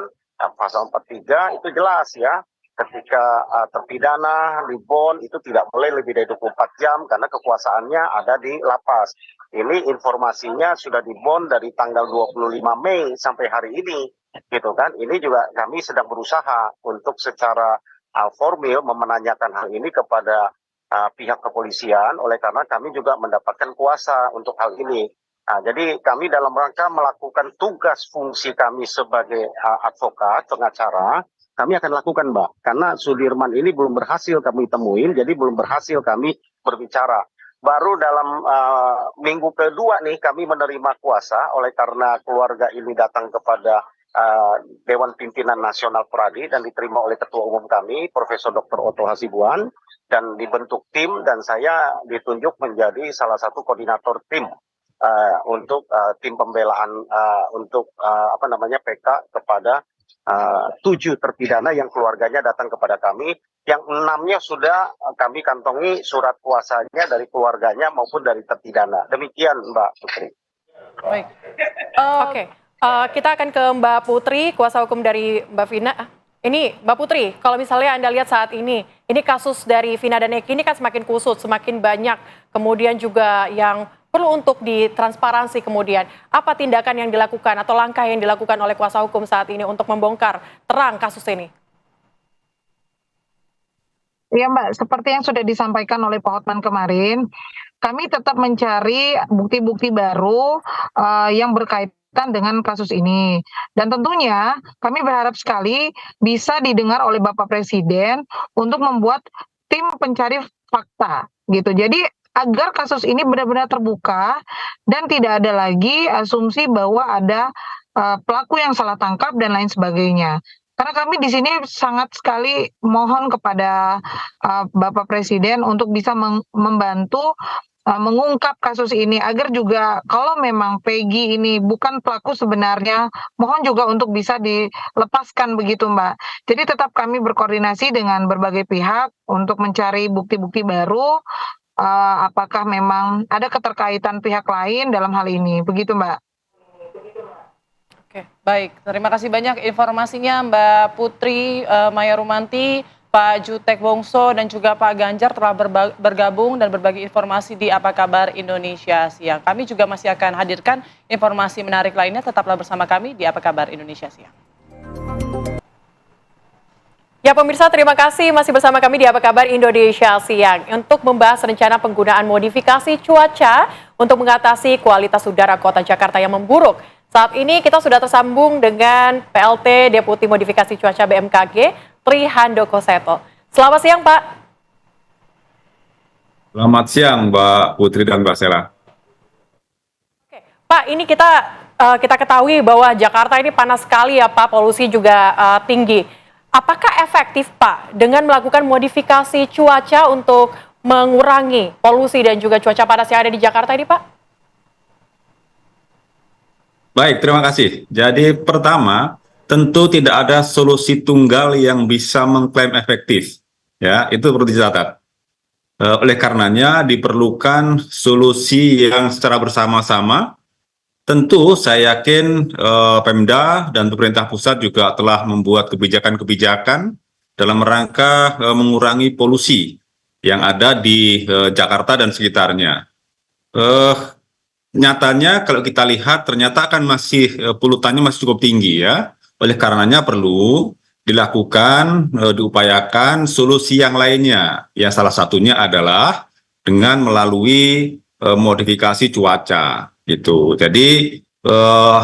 pasal 43 itu jelas ya, ketika terpidana di BON itu tidak boleh lebih dari 24 jam karena kekuasaannya ada di lapas. Ini informasinya sudah di BON dari tanggal 25 Mei sampai hari ini, gitu kan. Ini juga kami sedang berusaha untuk secara formil menanyakan hal ini kepada pihak kepolisian, oleh karena kami juga mendapatkan kuasa untuk hal ini. Jadi kami dalam rangka melakukan tugas fungsi kami sebagai advokat, pengacara, kami akan lakukan Mbak. Karena Sudirman ini belum berhasil kami temuin, jadi belum berhasil kami berbicara. Baru dalam minggu kedua nih kami menerima kuasa, oleh karena keluarga ini datang kepada Dewan Pimpinan Nasional Pradi dan diterima oleh Ketua Umum kami, Profesor Dr. Otto Hasibuan, dan dibentuk tim dan saya ditunjuk menjadi salah satu koordinator tim untuk tim pembelaan untuk PK kepada 7 terpidana yang keluarganya datang kepada kami, yang 6-nya sudah kami kantongi surat kuasanya dari keluarganya maupun dari terpidana. Demikian Mbak Putri. Baik. Oke. Kita akan ke Mbak Putri, kuasa hukum dari Mbak Vina. Ini Mbak Putri, kalau misalnya Anda lihat saat ini kasus dari Vina dan Eki ini kan semakin kusut, semakin banyak, kemudian juga yang perlu untuk ditransparansi kemudian. Apa tindakan yang dilakukan atau langkah yang dilakukan oleh kuasa hukum saat ini untuk membongkar terang kasus ini? Iya Mbak, seperti yang sudah disampaikan oleh Pak Hotman kemarin, kami tetap mencari bukti-bukti baru yang berkaitan dengan kasus ini. Dan tentunya kami berharap sekali bisa didengar oleh Bapak Presiden untuk membuat tim pencari fakta gitu. Jadi agar kasus ini benar-benar terbuka dan tidak ada lagi asumsi bahwa ada pelaku yang salah tangkap dan lain sebagainya. Karena kami di sini sangat sekali mohon kepada Bapak Presiden untuk bisa membantu mengungkap kasus ini agar juga kalau memang Peggy ini bukan pelaku sebenarnya, mohon juga untuk bisa dilepaskan begitu Mbak. Jadi tetap kami berkoordinasi dengan berbagai pihak untuk mencari bukti-bukti baru, apakah memang ada keterkaitan pihak lain dalam hal ini, begitu Mbak. Oke, baik. Terima kasih banyak informasinya Mbak Putri Maya Rumanti, Pak Jutek Wongso dan juga Pak Ganjar telah bergabung dan berbagi informasi di Apa Kabar Indonesia Siang. Kami juga masih akan hadirkan informasi menarik lainnya. Tetaplah bersama kami di Apa Kabar Indonesia Siang. Ya pemirsa, terima kasih masih bersama kami di Apa Kabar Indonesia Siang untuk membahas rencana penggunaan modifikasi cuaca untuk mengatasi kualitas udara Kota Jakarta yang memburuk. Saat ini kita sudah tersambung dengan PLT Deputi Modifikasi Cuaca BMKG, Tri Handoko Seto. Selamat siang, Pak. Selamat siang, Mbak Putri dan Mbak Sela. Pak, ini kita ketahui bahwa Jakarta ini panas sekali ya, Pak. Polusi juga tinggi. Apakah efektif, Pak, dengan melakukan modifikasi cuaca untuk mengurangi polusi dan juga cuaca panas yang ada di Jakarta ini, Pak? Baik, terima kasih. Jadi pertama, tentu tidak ada solusi tunggal yang bisa mengklaim efektif. Ya, itu perlu dicatat. Oleh karenanya diperlukan solusi yang secara bersama-sama. Tentu saya yakin Pemda dan pemerintah pusat juga telah membuat kebijakan-kebijakan dalam rangka mengurangi polusi yang ada di Jakarta dan sekitarnya. Nyatanya kalau kita lihat ternyata kan masih polutannya masih cukup tinggi ya. Oleh karenanya perlu dilakukan, diupayakan solusi yang lainnya. Yang salah satunya adalah dengan melalui modifikasi cuaca. Gitu. Jadi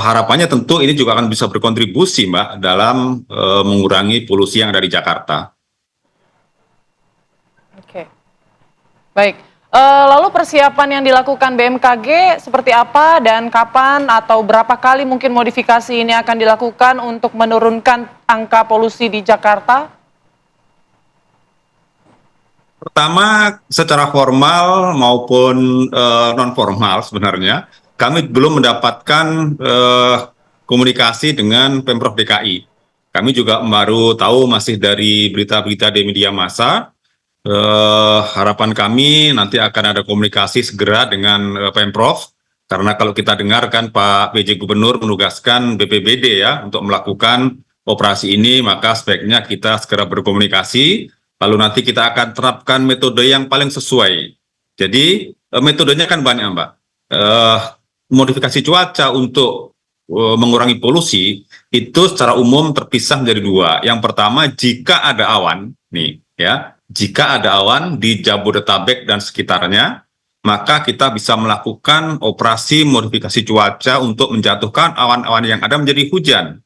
harapannya tentu ini juga akan bisa berkontribusi, Mbak, dalam mengurangi polusi yang ada di Jakarta. Oke, baik. Lalu persiapan yang dilakukan BMKG seperti apa dan kapan atau berapa kali mungkin modifikasi ini akan dilakukan untuk menurunkan angka polusi di Jakarta? Pertama, secara formal maupun non-formal sebenarnya, kami belum mendapatkan komunikasi dengan Pemprov DKI. Kami juga baru tahu masih dari berita-berita di media massa. Harapan kami nanti akan ada komunikasi segera dengan Pemprov, karena kalau kita dengar kan Pak PJ Gubernur menugaskan BPBD ya untuk melakukan operasi ini, maka sebaiknya kita segera berkomunikasi, lalu nanti kita akan terapkan metode yang paling sesuai. Jadi metodenya kan banyak, Mbak. Modifikasi cuaca untuk mengurangi polusi itu secara umum terpisah menjadi dua. Yang pertama, jika ada awan, nih ya. Jika ada awan di Jabodetabek dan sekitarnya, maka kita bisa melakukan operasi modifikasi cuaca untuk menjatuhkan awan-awan yang ada menjadi hujan.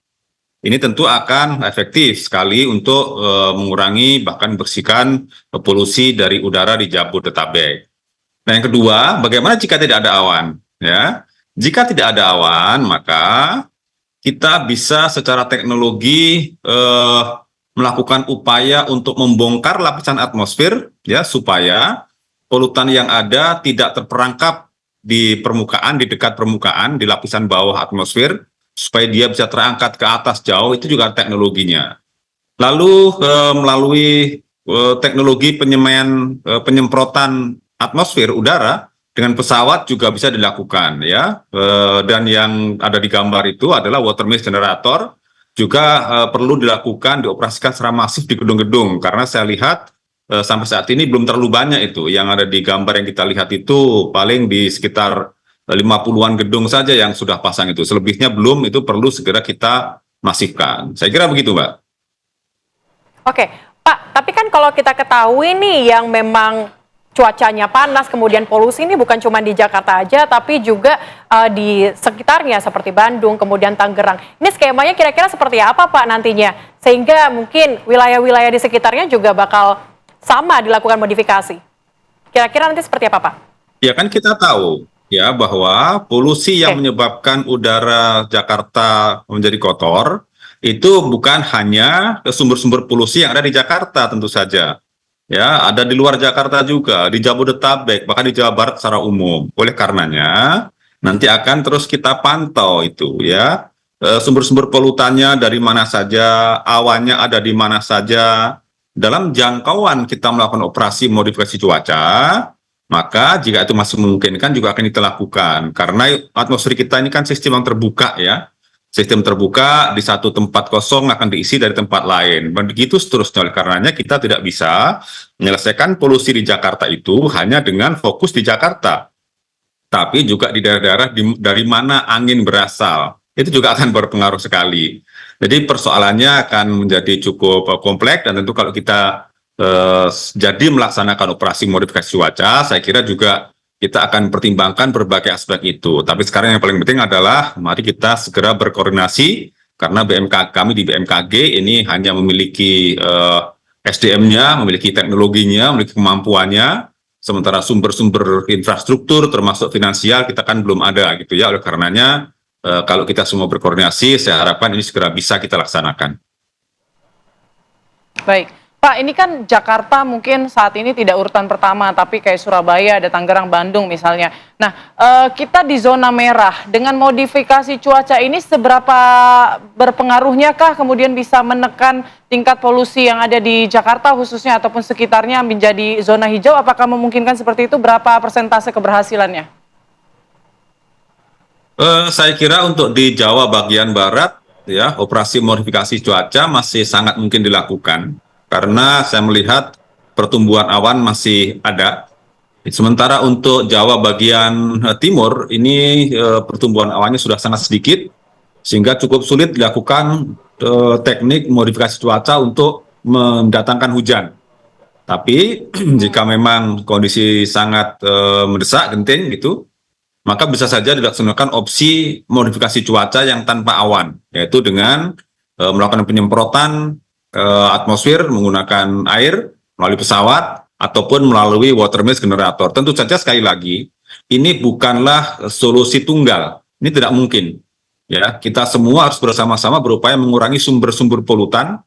Ini tentu akan efektif sekali untuk mengurangi bahkan bersihkan polusi dari udara di Jabodetabek. Nah, yang kedua, bagaimana jika tidak ada awan? Ya, jika tidak ada awan, maka kita bisa secara teknologi melakukan upaya untuk membongkar lapisan atmosfer ya supaya polutan yang ada tidak terperangkap di permukaan, di dekat permukaan, di lapisan bawah atmosfer, supaya dia bisa terangkat ke atas jauh. Itu juga teknologinya. Lalu melalui teknologi penyemprotan atmosfer udara dengan pesawat juga bisa dilakukan ya. Dan yang ada di gambar itu adalah water mist generator. Juga perlu dilakukan, dioperasikan secara masif di gedung-gedung, karena saya lihat sampai saat ini belum terlalu banyak itu. Yang ada di gambar yang kita lihat itu paling di sekitar 50-an gedung saja yang sudah pasang itu. Selebihnya belum, itu perlu segera kita masifkan. Saya kira begitu, Mbak. Oke, Pak, tapi kan kalau kita ketahui nih yang memang cuacanya panas, kemudian polusi ini bukan cuma di Jakarta aja, tapi juga di sekitarnya seperti Bandung, kemudian Tangerang. Ini skemanya kira-kira seperti apa, Pak, nantinya? Sehingga mungkin wilayah-wilayah di sekitarnya juga bakal sama dilakukan modifikasi. Kira-kira nanti seperti apa, Pak? Ya kan kita tahu ya bahwa polusi yang menyebabkan udara Jakarta menjadi kotor, itu bukan hanya sumber-sumber polusi yang ada di Jakarta tentu saja. Ya, ada di luar Jakarta juga, di Jabodetabek, bahkan di Jawa Barat secara umum. Oleh karenanya, nanti akan terus kita pantau itu ya. Sumber-sumber polutannya dari mana saja, awannya ada di mana saja. Dalam jangkauan kita melakukan operasi modifikasi cuaca, maka jika itu masih memungkinkan juga akan kita lakukan. Karena atmosfer kita ini kan sistem yang terbuka ya. sistem terbuka di satu tempat kosong akan diisi dari tempat lain. Begitu seterusnya. Oleh karenanya kita tidak bisa menyelesaikan polusi di Jakarta itu hanya dengan fokus di Jakarta, tapi juga di daerah-daerah dari mana angin berasal. Itu juga akan berpengaruh sekali. Jadi persoalannya akan menjadi cukup kompleks, dan tentu kalau kita jadi melaksanakan operasi modifikasi cuaca, saya kira juga kita akan pertimbangkan berbagai aspek itu. Tapi sekarang yang paling penting adalah mari kita segera berkoordinasi, karena kami di BMKG ini hanya memiliki SDM-nya, memiliki teknologinya, memiliki kemampuannya, sementara sumber-sumber infrastruktur termasuk finansial kita kan belum ada gitu ya. Oleh karenanya kalau kita semua berkoordinasi, saya harapkan ini segera bisa kita laksanakan. Baik. Pak, ini kan Jakarta mungkin saat ini tidak urutan pertama, tapi kayak Surabaya, ada Tangerang, Bandung misalnya. Nah, kita di zona merah, dengan modifikasi cuaca ini seberapa berpengaruhnya kah kemudian bisa menekan tingkat polusi yang ada di Jakarta khususnya ataupun sekitarnya menjadi zona hijau? Apakah memungkinkan seperti itu? Berapa persentase keberhasilannya? Saya kira untuk di Jawa bagian barat, ya, operasi modifikasi cuaca masih sangat mungkin dilakukan. Karena saya melihat pertumbuhan awan masih ada. Sementara untuk Jawa bagian timur, ini pertumbuhan awannya sudah sangat sedikit, sehingga cukup sulit dilakukan teknik modifikasi cuaca untuk mendatangkan hujan. Tapi jika memang kondisi sangat mendesak, genting gitu, maka bisa saja dilaksanakan opsi modifikasi cuaca yang tanpa awan, yaitu dengan melakukan penyemprotan atmosfer menggunakan air melalui pesawat ataupun melalui water mist generator. Tentu saja sekali lagi ini bukanlah solusi tunggal, ini tidak mungkin. Ya, kita semua harus bersama-sama berupaya mengurangi sumber-sumber polutan.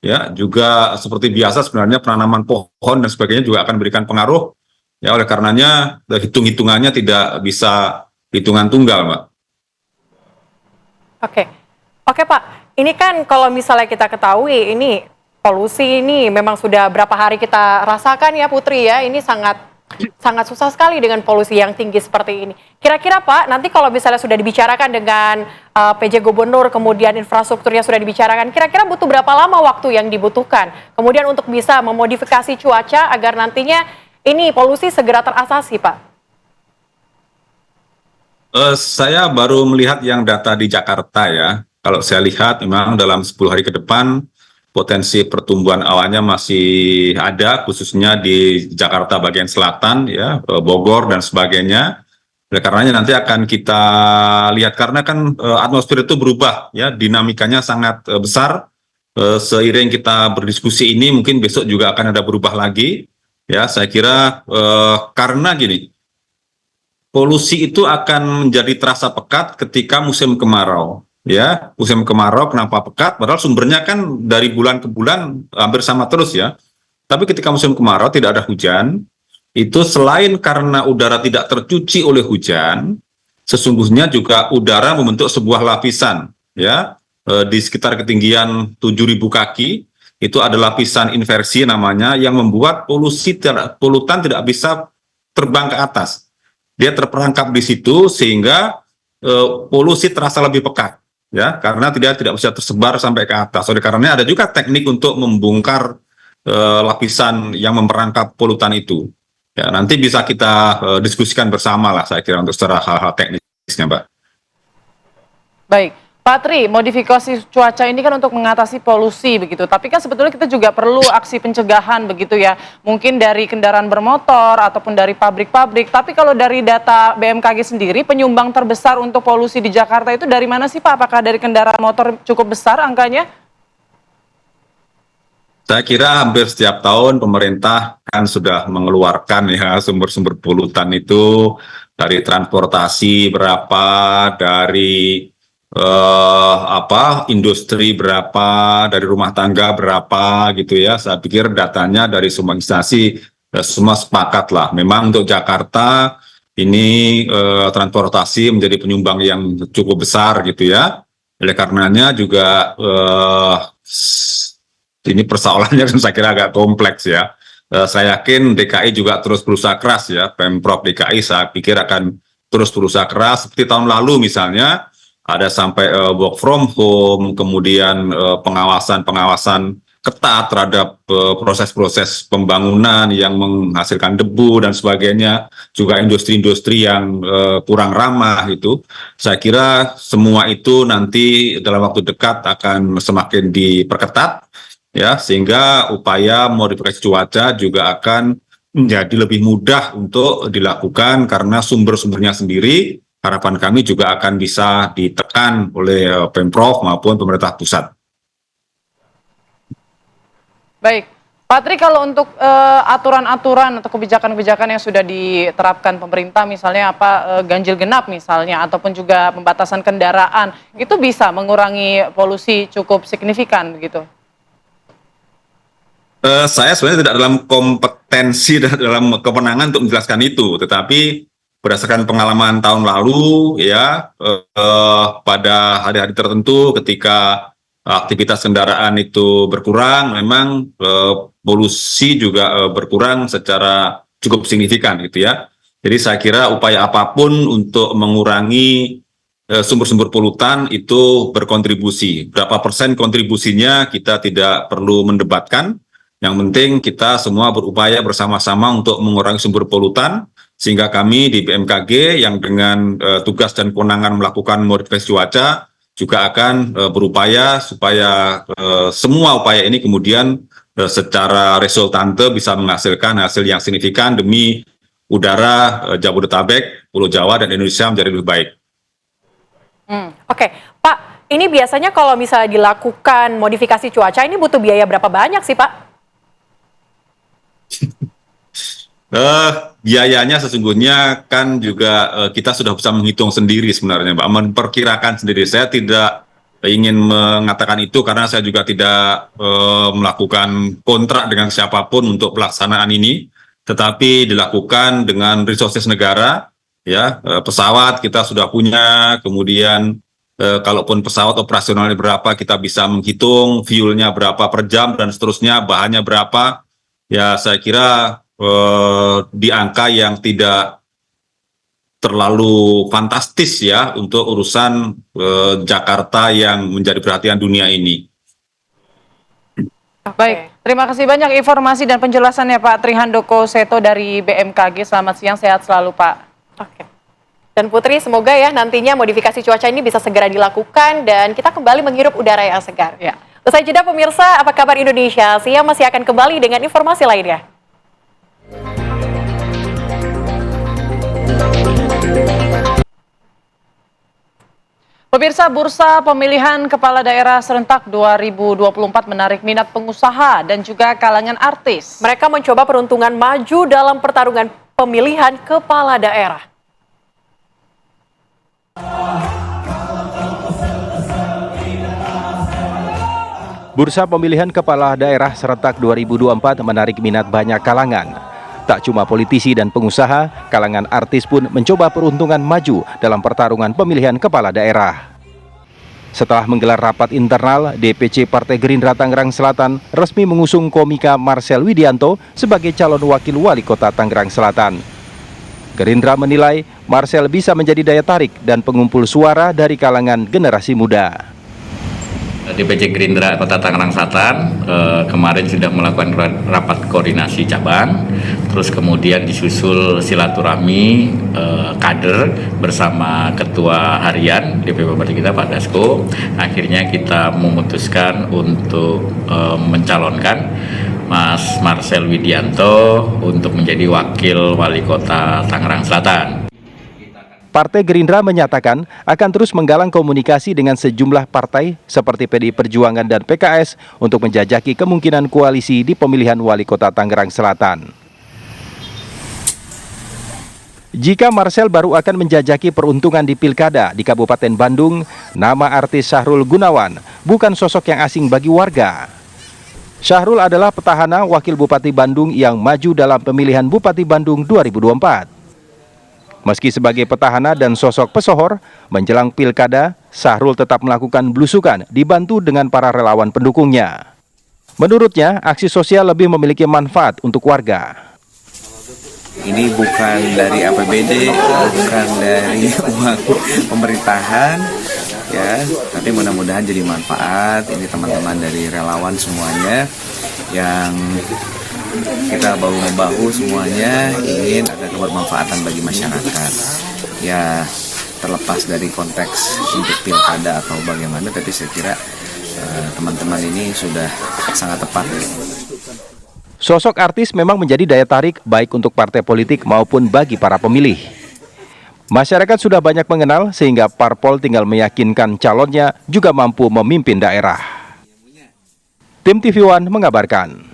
Ya, juga seperti biasa sebenarnya penanaman pohon dan sebagainya juga akan memberikan pengaruh. Ya, oleh karenanya hitung-hitungannya tidak bisa hitungan tunggal, Mbak. Oke Pak. Ini kan kalau misalnya kita ketahui ini polusi ini memang sudah berapa hari kita rasakan ya Putri ya, ini sangat susah sekali dengan polusi yang tinggi seperti ini. Kira-kira Pak, nanti kalau misalnya sudah dibicarakan dengan PJ Gubernur, kemudian infrastrukturnya sudah dibicarakan, kira-kira butuh berapa lama waktu yang dibutuhkan kemudian untuk bisa memodifikasi cuaca agar nantinya ini polusi segera teratasi Pak? Saya baru melihat yang data di Jakarta ya. Kalau saya lihat memang dalam 10 hari ke depan potensi pertumbuhan awannya masih ada, khususnya di Jakarta bagian selatan, ya, Bogor dan sebagainya. Oleh karenanya nanti akan kita lihat, karena kan atmosfer itu berubah, ya, dinamikanya sangat besar. Seiring kita berdiskusi ini, mungkin besok juga akan ada berubah lagi. Ya, saya kira karena gini, polusi itu akan menjadi terasa pekat ketika musim kemarau. Ya, musim kemarau kenapa pekat? Padahal sumbernya kan dari bulan ke bulan hampir sama terus ya. Tapi ketika musim kemarau tidak ada hujan, itu selain karena udara tidak tercuci oleh hujan, sesungguhnya juga udara membentuk sebuah lapisan ya di sekitar ketinggian 7.000 kaki. Itu ada lapisan inversi namanya, yang membuat polutan tidak bisa terbang ke atas. Dia terperangkap di situ sehingga polusi terasa lebih pekat. Ya, karena tidak bisa tersebar sampai ke atas. Oleh karenanya ada juga teknik untuk membongkar lapisan yang memperangkap polutan itu. Ya, nanti bisa kita diskusikan bersama lah, saya kira, untuk secara hal-hal teknisnya, Mbak. Baik, Pak Tri, modifikasi cuaca ini kan untuk mengatasi polusi begitu, tapi kan sebetulnya kita juga perlu aksi pencegahan begitu ya, mungkin dari kendaraan bermotor ataupun dari pabrik-pabrik. Tapi kalau dari data BMKG sendiri, penyumbang terbesar untuk polusi di Jakarta itu dari mana sih Pak? Apakah dari kendaraan motor cukup besar angkanya? Saya kira hampir setiap tahun pemerintah kan sudah mengeluarkan ya sumber-sumber polutan itu, dari transportasi berapa, dari industri berapa, dari rumah tangga berapa gitu ya. Saya pikir datanya dari semua instansi semua sepakat lah. Memang untuk Jakarta ini transportasi menjadi penyumbang yang cukup besar gitu ya. Oleh karenanya juga ini persoalannya saya kira agak kompleks ya. Saya yakin DKI juga terus berusaha keras ya. Pemprov DKI saya pikir akan terus berusaha keras. Seperti tahun lalu misalnya, ada sampai work from home, kemudian pengawasan ketat terhadap proses-proses pembangunan yang menghasilkan debu dan sebagainya, juga industri-industri yang kurang ramah itu. Saya kira semua itu nanti dalam waktu dekat akan semakin diperketat, ya, sehingga upaya modifikasi cuaca juga akan menjadi lebih mudah untuk dilakukan karena sumber-sumbernya sendiri harapan kami juga akan bisa ditekan oleh Pemprov maupun pemerintah pusat. Baik, Pak Tri, kalau untuk aturan-aturan atau kebijakan-kebijakan yang sudah diterapkan pemerintah, misalnya ganjil genap misalnya, ataupun juga pembatasan kendaraan, itu bisa mengurangi polusi cukup signifikan begitu? Saya sebenarnya tidak dalam kompetensi dan dalam kewenangan untuk menjelaskan itu, tetapi berdasarkan pengalaman tahun lalu, ya, pada hari-hari tertentu ketika aktivitas kendaraan itu berkurang, memang polusi juga berkurang secara cukup signifikan gitu ya. Jadi saya kira upaya apapun untuk mengurangi sumber-sumber polutan itu berkontribusi. Berapa persen kontribusinya kita tidak perlu mendebatkan. Yang penting kita semua berupaya bersama-sama untuk mengurangi sumber polutan, sehingga kami di BMKG yang dengan tugas dan kewenangan melakukan modifikasi cuaca juga akan berupaya supaya semua upaya ini kemudian secara resultante bisa menghasilkan hasil yang signifikan demi udara Jabodetabek, Pulau Jawa, dan Indonesia menjadi lebih baik. Oke, Pak, ini biasanya kalau misalnya dilakukan modifikasi cuaca ini butuh biaya berapa banyak sih, Pak? Biayanya sesungguhnya kan juga kita sudah bisa menghitung sendiri sebenarnya, Pak, memperkirakan sendiri. Saya tidak ingin mengatakan itu karena saya juga tidak melakukan kontrak dengan siapapun untuk pelaksanaan ini, tetapi dilakukan dengan resources negara, ya, pesawat kita sudah punya, kemudian kalaupun pesawat operasionalnya berapa kita bisa menghitung, fuelnya berapa per jam dan seterusnya, bahannya berapa, ya saya kira di angka yang tidak terlalu fantastis ya untuk urusan Jakarta yang menjadi perhatian dunia ini. Baik, terima kasih banyak informasi dan penjelasannya Pak Tri Handoko Seto dari BMKG. Selamat siang, sehat selalu Pak. Oke. Dan Putri, semoga ya nantinya modifikasi cuaca ini bisa segera dilakukan dan kita kembali menghirup udara yang segar. Ya. Usai jeda pemirsa, apa kabar Indonesia? Siang masih akan kembali dengan informasi lainnya. Pemirsa, bursa pemilihan kepala daerah serentak 2024 menarik minat pengusaha dan juga kalangan artis. Mereka mencoba peruntungan maju dalam pertarungan pemilihan kepala daerah. Bursa pemilihan kepala daerah serentak 2024 menarik minat banyak kalangan. Tak cuma politisi dan pengusaha, kalangan artis pun mencoba peruntungan maju dalam pertarungan pemilihan kepala daerah. Setelah menggelar rapat internal, DPC Partai Gerindra Tangerang Selatan resmi mengusung komika Marcel Widianto sebagai calon wakil wali kota Tangerang Selatan. Gerindra menilai Marcel bisa menjadi daya tarik dan pengumpul suara dari kalangan generasi muda. DPC Gerindra Kota Tangerang Selatan kemarin sudah melakukan rapat koordinasi cabang, terus kemudian disusul silaturahmi kader bersama Ketua Harian DPP Partai kita Pak Dasko. Akhirnya kita memutuskan untuk mencalonkan Mas Marcel Widianto untuk menjadi Wakil Wali Kota Tangerang Selatan. Partai Gerindra menyatakan akan terus menggalang komunikasi dengan sejumlah partai seperti PDI Perjuangan dan PKS untuk menjajaki kemungkinan koalisi di pemilihan wali kota Tangerang Selatan. Jika Marcel baru akan menjajaki peruntungan di Pilkada di Kabupaten Bandung, nama artis Syahrul Gunawan bukan sosok yang asing bagi warga. Syahrul adalah petahana Wakil Bupati Bandung yang maju dalam pemilihan Bupati Bandung 2024. Meski sebagai petahana dan sosok pesohor, menjelang Pilkada, Syahrul tetap melakukan belusukan dibantu dengan para relawan pendukungnya. Menurutnya, aksi sosial lebih memiliki manfaat untuk warga. Ini bukan dari APBD, bukan dari uang pemerintahan, ya, tapi mudah-mudahan jadi manfaat. Ini teman-teman dari relawan semuanya yang kita bahu-membahu semuanya ingin ada kebermanfaatan bagi masyarakat. Ya, terlepas dari konteks untuk pilkada atau bagaimana, tapi saya kira teman-teman ini sudah sangat tepat. Sosok artis memang menjadi daya tarik baik untuk partai politik maupun bagi para pemilih. Masyarakat sudah banyak mengenal sehingga parpol tinggal meyakinkan calonnya juga mampu memimpin daerah. Tim TV One mengabarkan.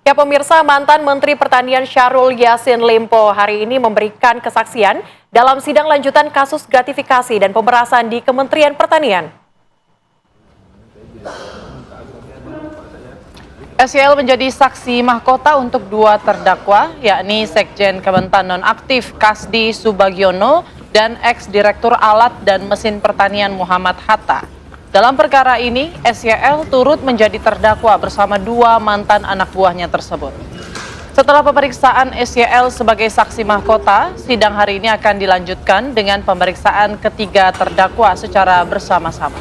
Ya pemirsa, mantan Menteri Pertanian Syahrul Yassin Limpo hari ini memberikan kesaksian dalam sidang lanjutan kasus gratifikasi dan pemerasan di Kementerian Pertanian. SYL menjadi saksi mahkota untuk 2 terdakwa, yakni Sekjen Kementan nonaktif Kasdi Subagiono dan ex-direktur alat dan mesin pertanian Muhammad Hatta. Dalam perkara ini, SYL turut menjadi terdakwa bersama 2 mantan anak buahnya tersebut. Setelah pemeriksaan SYL sebagai saksi mahkota, sidang hari ini akan dilanjutkan dengan pemeriksaan ketiga terdakwa secara bersama-sama.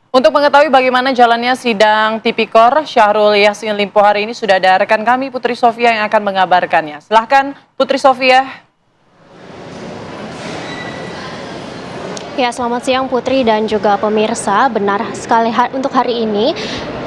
Untuk mengetahui bagaimana jalannya sidang Tipikor Syahrul Yassin Limpo hari ini sudah ada rekan kami Putri Sofia yang akan mengabarkannya. Silahkan Putri Sofia. Ya, selamat siang Putri dan juga pemirsa. Benar sekali untuk hari ini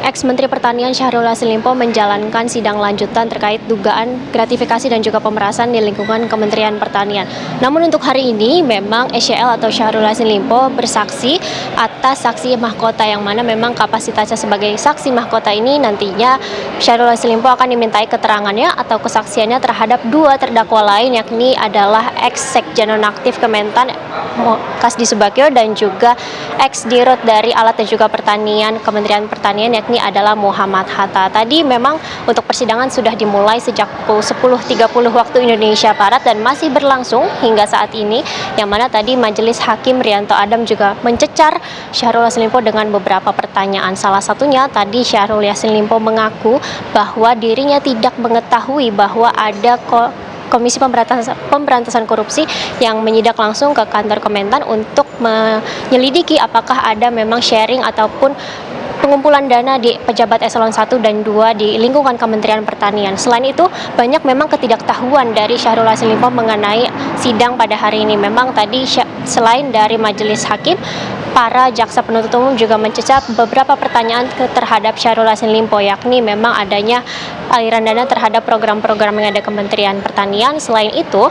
ex-Menteri Pertanian Syahrul Yassin Limpo menjalankan sidang lanjutan terkait dugaan gratifikasi dan juga pemerasan di lingkungan Kementerian Pertanian. Namun untuk hari ini memang SYL atau Syahrul Yassin Limpo bersaksi atas saksi mahkota yang mana memang kapasitasnya sebagai saksi mahkota ini nantinya Syahrul Yassin Limpo akan dimintai keterangannya atau kesaksiannya terhadap 2 terdakwa lain, yakni adalah ex-Sekjen nonaktif Kementan Kasdi Subagiono dan juga ex-Dirut dari Alat dan juga Pertanian Kementerian Pertanian yakni adalah Muhammad Hatta. Tadi memang untuk persidangan sudah dimulai sejak pukul 10.30 waktu Indonesia Barat dan masih berlangsung hingga saat ini, yang mana tadi Majelis Hakim Rianto Adam juga mencecar Syahrul Yassin Limpo dengan beberapa pertanyaan. Salah satunya tadi Syahrul Yassin Limpo mengaku bahwa dirinya tidak mengetahui bahwa ada Komisi Pemberantasan Korupsi yang menyidak langsung ke kantor Kementan untuk menyelidiki apakah ada memang sharing ataupun pengumpulan dana di pejabat eselon 1 dan 2 di lingkungan Kementerian Pertanian. Selain itu, banyak memang ketidaktahuan dari Syahrul Yassin Limpo mengenai sidang pada hari ini. Memang tadi selain dari Majelis Hakim, para jaksa penuntut umum juga mencecar beberapa pertanyaan terhadap Syahrul Yassin Limpo, yakni memang adanya aliran dana terhadap program-program yang ada Kementerian Pertanian. Selain itu,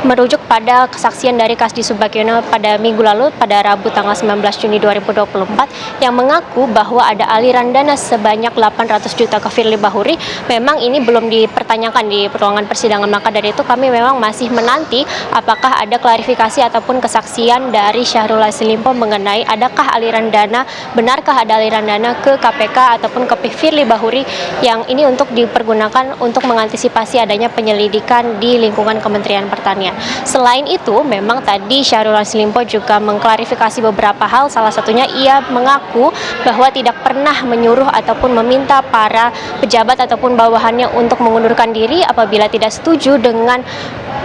merujuk pada kesaksian dari Kasdi Subagiono pada minggu lalu pada Rabu tanggal 19 Juni 2024 yang mengaku bahwa ada aliran dana sebanyak 800 juta ke Firly Bahuri. Memang ini belum dipertanyakan di ruangan persidangan, maka dari itu kami memang masih menanti apakah ada klarifikasi ataupun kesaksian dari Syahrul Yassin Limpo mengenai adakah aliran dana, benarkah ada aliran dana ke KPK ataupun ke Firly Bahuri yang ini untuk dipergunakan untuk mengantisipasi adanya penyelidikan di lingkungan Kementerian Pertanian. Selain itu, memang tadi Syahrul Yassin Limpo juga mengklarifikasi beberapa hal. Salah satunya ia mengaku bahwa tidak pernah menyuruh ataupun meminta para pejabat ataupun bawahannya untuk mengundurkan diri apabila tidak setuju dengan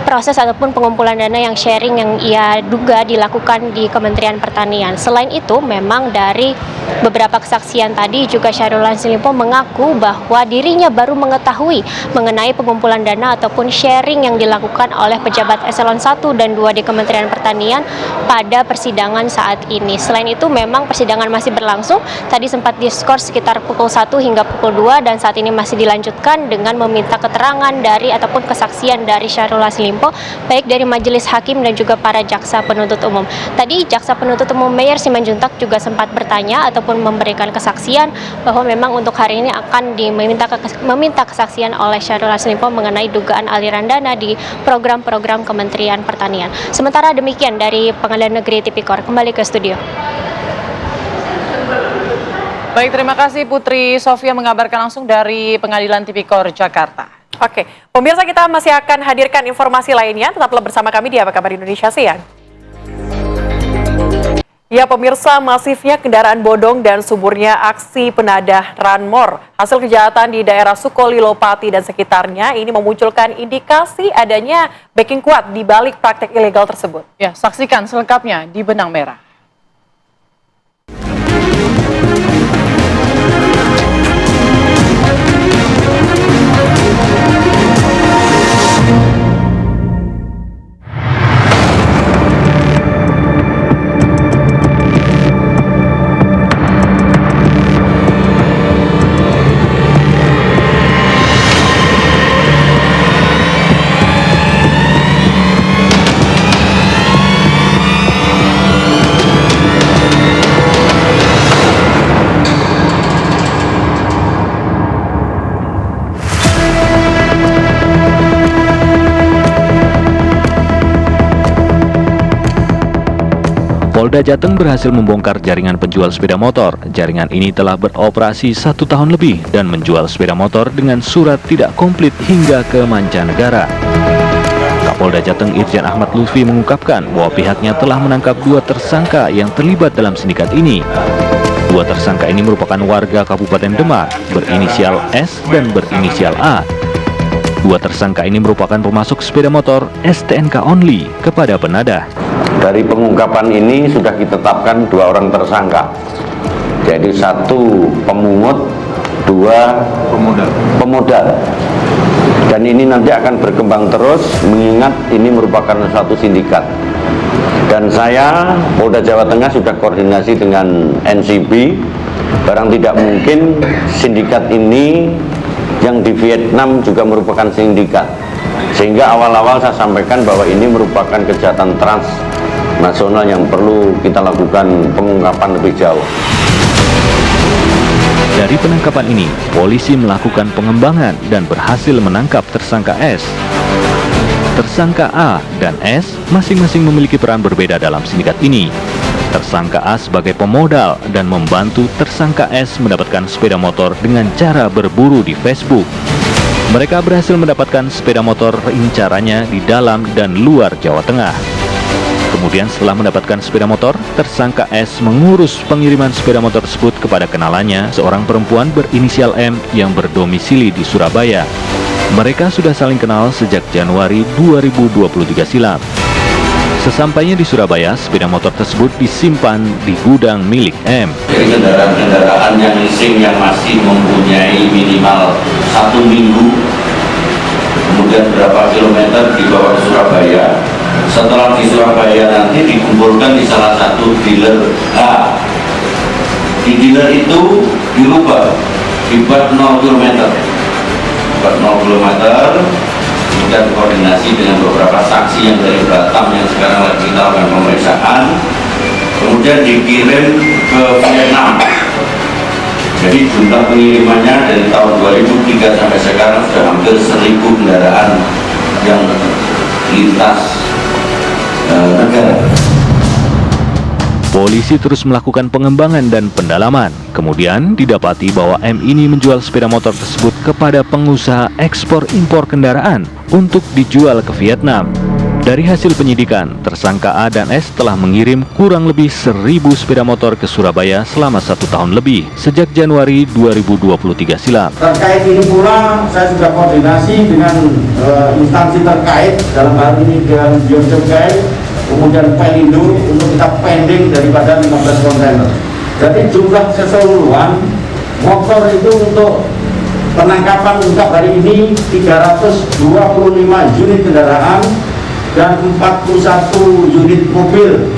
proses ataupun pengumpulan dana yang sharing yang ia duga dilakukan di Kementerian Pertanian. Selain itu, memang dari beberapa kesaksian tadi juga Syahrul Yassin Limpo mengaku bahwa dirinya baru mengetahui mengenai pengumpulan dana ataupun sharing yang dilakukan oleh pejabat eselon 1 dan 2 di Kementerian Pertanian pada persidangan saat ini. Selain itu, memang persidangan masih berlangsung. Tadi sempat diskors sekitar pukul 1 hingga pukul 2 dan saat ini masih dilanjutkan dengan meminta keterangan dari ataupun kesaksian dari Syahrul Yassin Limpo, baik dari Majelis Hakim dan juga para jaksa penuntut umum. Tadi jaksa penuntut umum Mayer Simanjuntak juga sempat bertanya ataupun memberikan kesaksian bahwa memang untuk hari ini akan meminta kesaksian oleh Syahrul Yassin Limpo mengenai dugaan aliran dana di program-program Kementerian Pertanian. Sementara demikian dari Pengadilan Negeri Tipikor, kembali ke studio. Baik, terima kasih Putri Sofia mengabarkan langsung dari Pengadilan Tipikor Jakarta. Oke, pemirsa, kita masih akan hadirkan informasi lainnya. Tetaplah bersama kami di Apa Kabar Indonesia Siang. Ya pemirsa, masifnya kendaraan bodong dan suburnya aksi penadah Ranmor. Hasil kejahatan di daerah Sukolilo, Pati dan sekitarnya ini memunculkan indikasi adanya backing kuat di balik praktek ilegal tersebut. Ya, saksikan selengkapnya di Benang Merah. Polda Jateng berhasil membongkar jaringan penjual sepeda motor. Jaringan ini telah beroperasi 1 tahun lebih dan menjual sepeda motor dengan surat tidak komplit hingga ke mancanegara. Kapolda Jateng Irjen Ahmad Lutfi mengungkapkan bahwa pihaknya telah menangkap 2 tersangka yang terlibat dalam sindikat ini. 2 tersangka ini merupakan warga Kabupaten Demak, berinisial S dan berinisial A. 2 tersangka ini merupakan pemasok sepeda motor STNK only kepada penadah. Dari pengungkapan ini sudah ditetapkan 2 orang tersangka, jadi 1 pemungut, 2 pemodal. Dan ini nanti akan berkembang terus, mengingat ini merupakan suatu sindikat. Dan saya, Polda Jawa Tengah sudah koordinasi dengan NCB, barang tidak mungkin sindikat ini yang di Vietnam juga merupakan sindikat. Sehingga awal-awal saya sampaikan bahwa ini merupakan kejahatan transnasional yang perlu kita lakukan pengungkapan lebih jauh. Dari penangkapan ini, polisi melakukan pengembangan dan berhasil menangkap tersangka S. Tersangka A dan S masing-masing memiliki peran berbeda dalam sindikat ini. Tersangka A sebagai pemodal dan membantu tersangka S mendapatkan sepeda motor dengan cara berburu di Facebook. Mereka berhasil mendapatkan sepeda motor incarannya di dalam dan luar Jawa Tengah. Kemudian setelah mendapatkan sepeda motor, tersangka S mengurus pengiriman sepeda motor tersebut kepada kenalannya, seorang perempuan berinisial M yang berdomisili di Surabaya. Mereka sudah saling kenal sejak Januari 2023 silam. Sesampainya di Surabaya, sepeda motor tersebut disimpan di gudang milik M. Jadi kendaraan-kendaraan yang leasing yang masih mempunyai minimal 1 minggu, kemudian berapa kilometer dibawa ke Surabaya. Setelah di Surabaya nanti dikumpulkan di salah satu dealer A. Di dealer itu dirubah, dibuat 0 km. Buat 0 km, kemudian koordinasi dengan beberapa saksi yang dari Batam yang sekarang lagi kita lakukan pemeriksaan, kemudian dikirim ke Vietnam. Jadi jumlah pengirimannya dari tahun 2003 sampai sekarang sudah hampir 1.000 kendaraan yang lintas negara. Polisi terus melakukan pengembangan dan pendalaman. Kemudian didapati bahwa M ini menjual sepeda motor tersebut kepada pengusaha ekspor-impor kendaraan untuk dijual ke Vietnam. Dari hasil penyidikan, tersangka A dan S telah mengirim kurang lebih 1.000 sepeda motor ke Surabaya selama 1 tahun lebih, sejak Januari 2023 silam. Terkait ini pula, saya sudah koordinasi dengan instansi terkait, dalam hal ini dengan Bea Cukai, kemudian Pelindo, untuk kita pending daripada 15 kontainer. Jadi jumlah keseluruhan motor itu untuk penangkapan ungkap hari ini 325 unit kendaraan dan 41 unit mobil.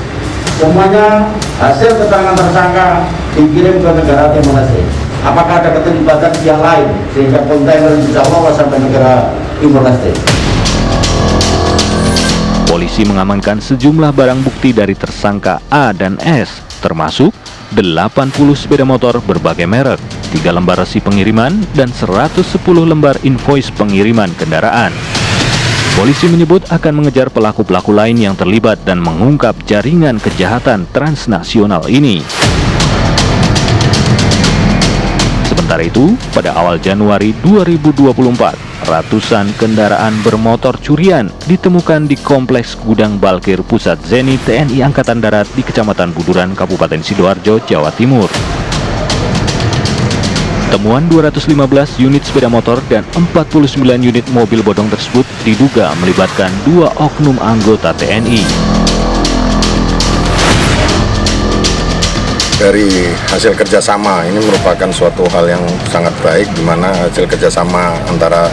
Semuanya hasil keterangan tersangka dikirim ke negara Timor Leste. Apakah ada keterlibatan pihak lain sehingga kontainer bisa lolos sampai negara Timor Leste? Polisi mengamankan sejumlah barang bukti dari tersangka A dan S, termasuk 80 sepeda motor berbagai merek, 3 lembar resi pengiriman, dan 110 lembar invoice pengiriman kendaraan. Polisi menyebut akan mengejar pelaku-pelaku lain yang terlibat dan mengungkap jaringan kejahatan transnasional ini. Sementara itu, pada awal Januari 2024, ratusan kendaraan bermotor curian ditemukan di Kompleks Gudang Balkir Pusat Zeni TNI Angkatan Darat di Kecamatan Buduran, Kabupaten Sidoarjo, Jawa Timur. Temuan 215 unit sepeda motor dan 49 unit mobil bodong tersebut diduga melibatkan 2 oknum anggota TNI. Dari hasil kerjasama ini merupakan suatu hal yang sangat baik, di mana hasil kerjasama antara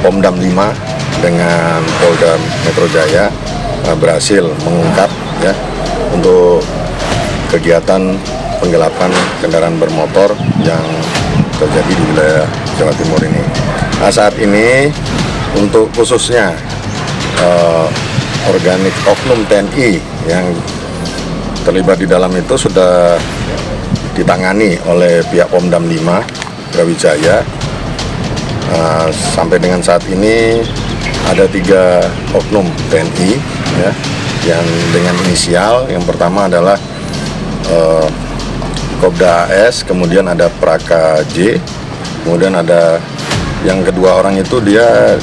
Pomdam 5 dengan Polda Metro Jaya berhasil mengungkap ya untuk kegiatan penggelapan kendaraan bermotor yang terjadi di wilayah Jawa Timur ini. Nah, saat ini untuk khususnya organik oknum TNI yang terlibat di dalam itu sudah ditangani oleh pihak Pomdam 5 Brawijaya. Sampai dengan saat ini ada 3 oknum TNI ya, yang dengan inisial. Yang pertama adalah Kopda AS, kemudian ada Praka J, kemudian ada yang kedua orang itu dia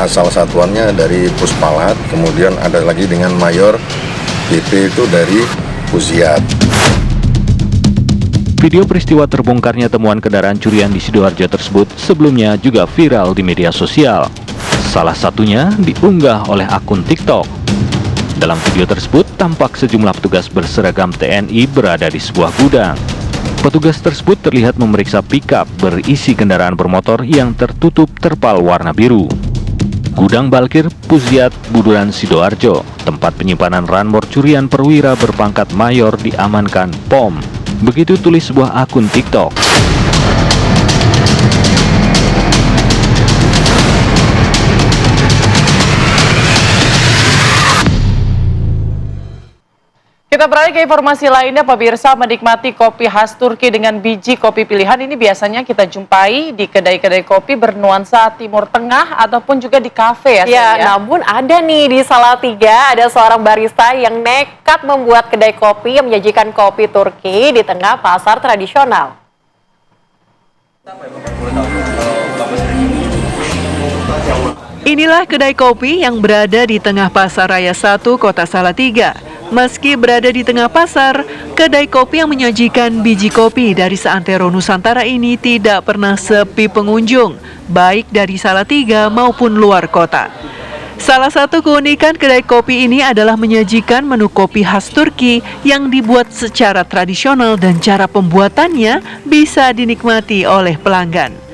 asal satuannya dari Puspalat, kemudian ada lagi dengan Mayor BP itu dari Puziat. Video peristiwa terbongkarnya temuan kendaraan curian di Sidoarjo tersebut sebelumnya juga viral di media sosial. Salah satunya diunggah oleh akun TikTok. Dalam video tersebut, tampak sejumlah petugas berseragam TNI berada di sebuah gudang. Petugas tersebut terlihat memeriksa pickup berisi kendaraan bermotor yang tertutup terpal warna biru. Gudang Balkir Puziat Buduran Sidoarjo, tempat penyimpanan ranmor curian perwira berpangkat mayor diamankan POM. Begitu tulis sebuah akun TikTok. Kita beralih ke informasi lainnya, pemirsa. Menikmati kopi khas Turki dengan biji kopi pilihan ini biasanya kita jumpai di kedai-kedai kopi bernuansa Timur Tengah ataupun juga di kafe ya. Namun ada nih di Salatiga, ada seorang barista yang nekat membuat kedai kopi yang menyajikan kopi Turki di tengah pasar tradisional. Inilah kedai kopi yang berada di tengah Pasar Raya 1 Kota Salatiga. Meski berada di tengah pasar, kedai kopi yang menyajikan biji kopi dari seantero Nusantara ini tidak pernah sepi pengunjung, baik dari Salatiga maupun luar kota. Salah satu keunikan kedai kopi ini adalah menyajikan menu kopi khas Turki yang dibuat secara tradisional dan cara pembuatannya bisa dinikmati oleh pelanggan.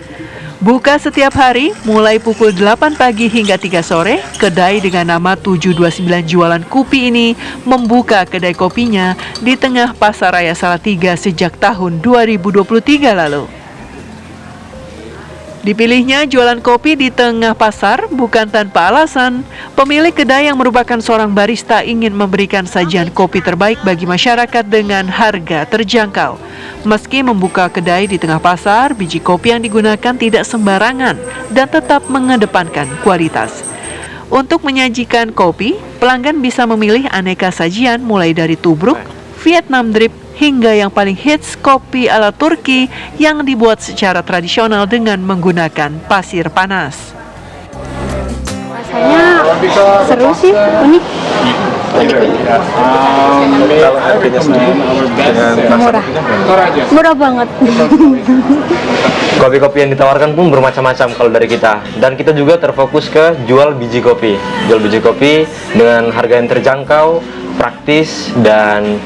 Buka setiap hari, mulai pukul 8 pagi hingga 3 sore, kedai dengan nama 729 Jualan Kopi ini membuka kedai kopinya di tengah Pasar Raya Salatiga sejak tahun 2023 lalu. Dipilihnya jualan kopi di tengah pasar bukan tanpa alasan. Pemilik kedai yang merupakan seorang barista ingin memberikan sajian kopi terbaik bagi masyarakat dengan harga terjangkau. Meski membuka kedai di tengah pasar, biji kopi yang digunakan tidak sembarangan dan tetap mengedepankan kualitas. Untuk menyajikan kopi, pelanggan bisa memilih aneka sajian mulai dari tubruk, Vietnam drip, hingga yang paling hits kopi ala Turki yang dibuat secara tradisional dengan menggunakan pasir panas. Rasanya seru sih, unik. Kalau harganya sendiri Murah banget. Kopi-kopi yang ditawarkan pun bermacam-macam kalau dari kita. Dan kita juga terfokus ke jual biji kopi. Jual biji kopi dengan harga yang terjangkau, praktis, dan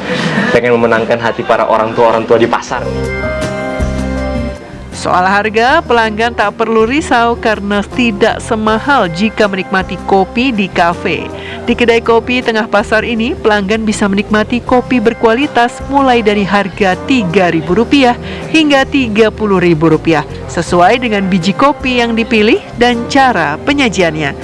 pengen memenangkan hati para orang tua di pasar. Soal harga, pelanggan tak perlu risau karena tidak semahal jika menikmati kopi di kafe. Di kedai kopi tengah pasar ini, pelanggan bisa menikmati kopi berkualitas mulai dari harga Rp3.000 hingga Rp30.000, sesuai dengan biji kopi yang dipilih dan cara penyajiannya.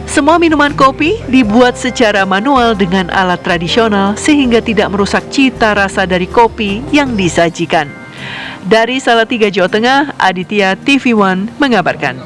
Semua minuman kopi dibuat secara manual dengan alat tradisional sehingga tidak merusak cita rasa dari kopi yang disajikan. Dari Salatiga, Jawa Tengah, Aditya TV One mengabarkan.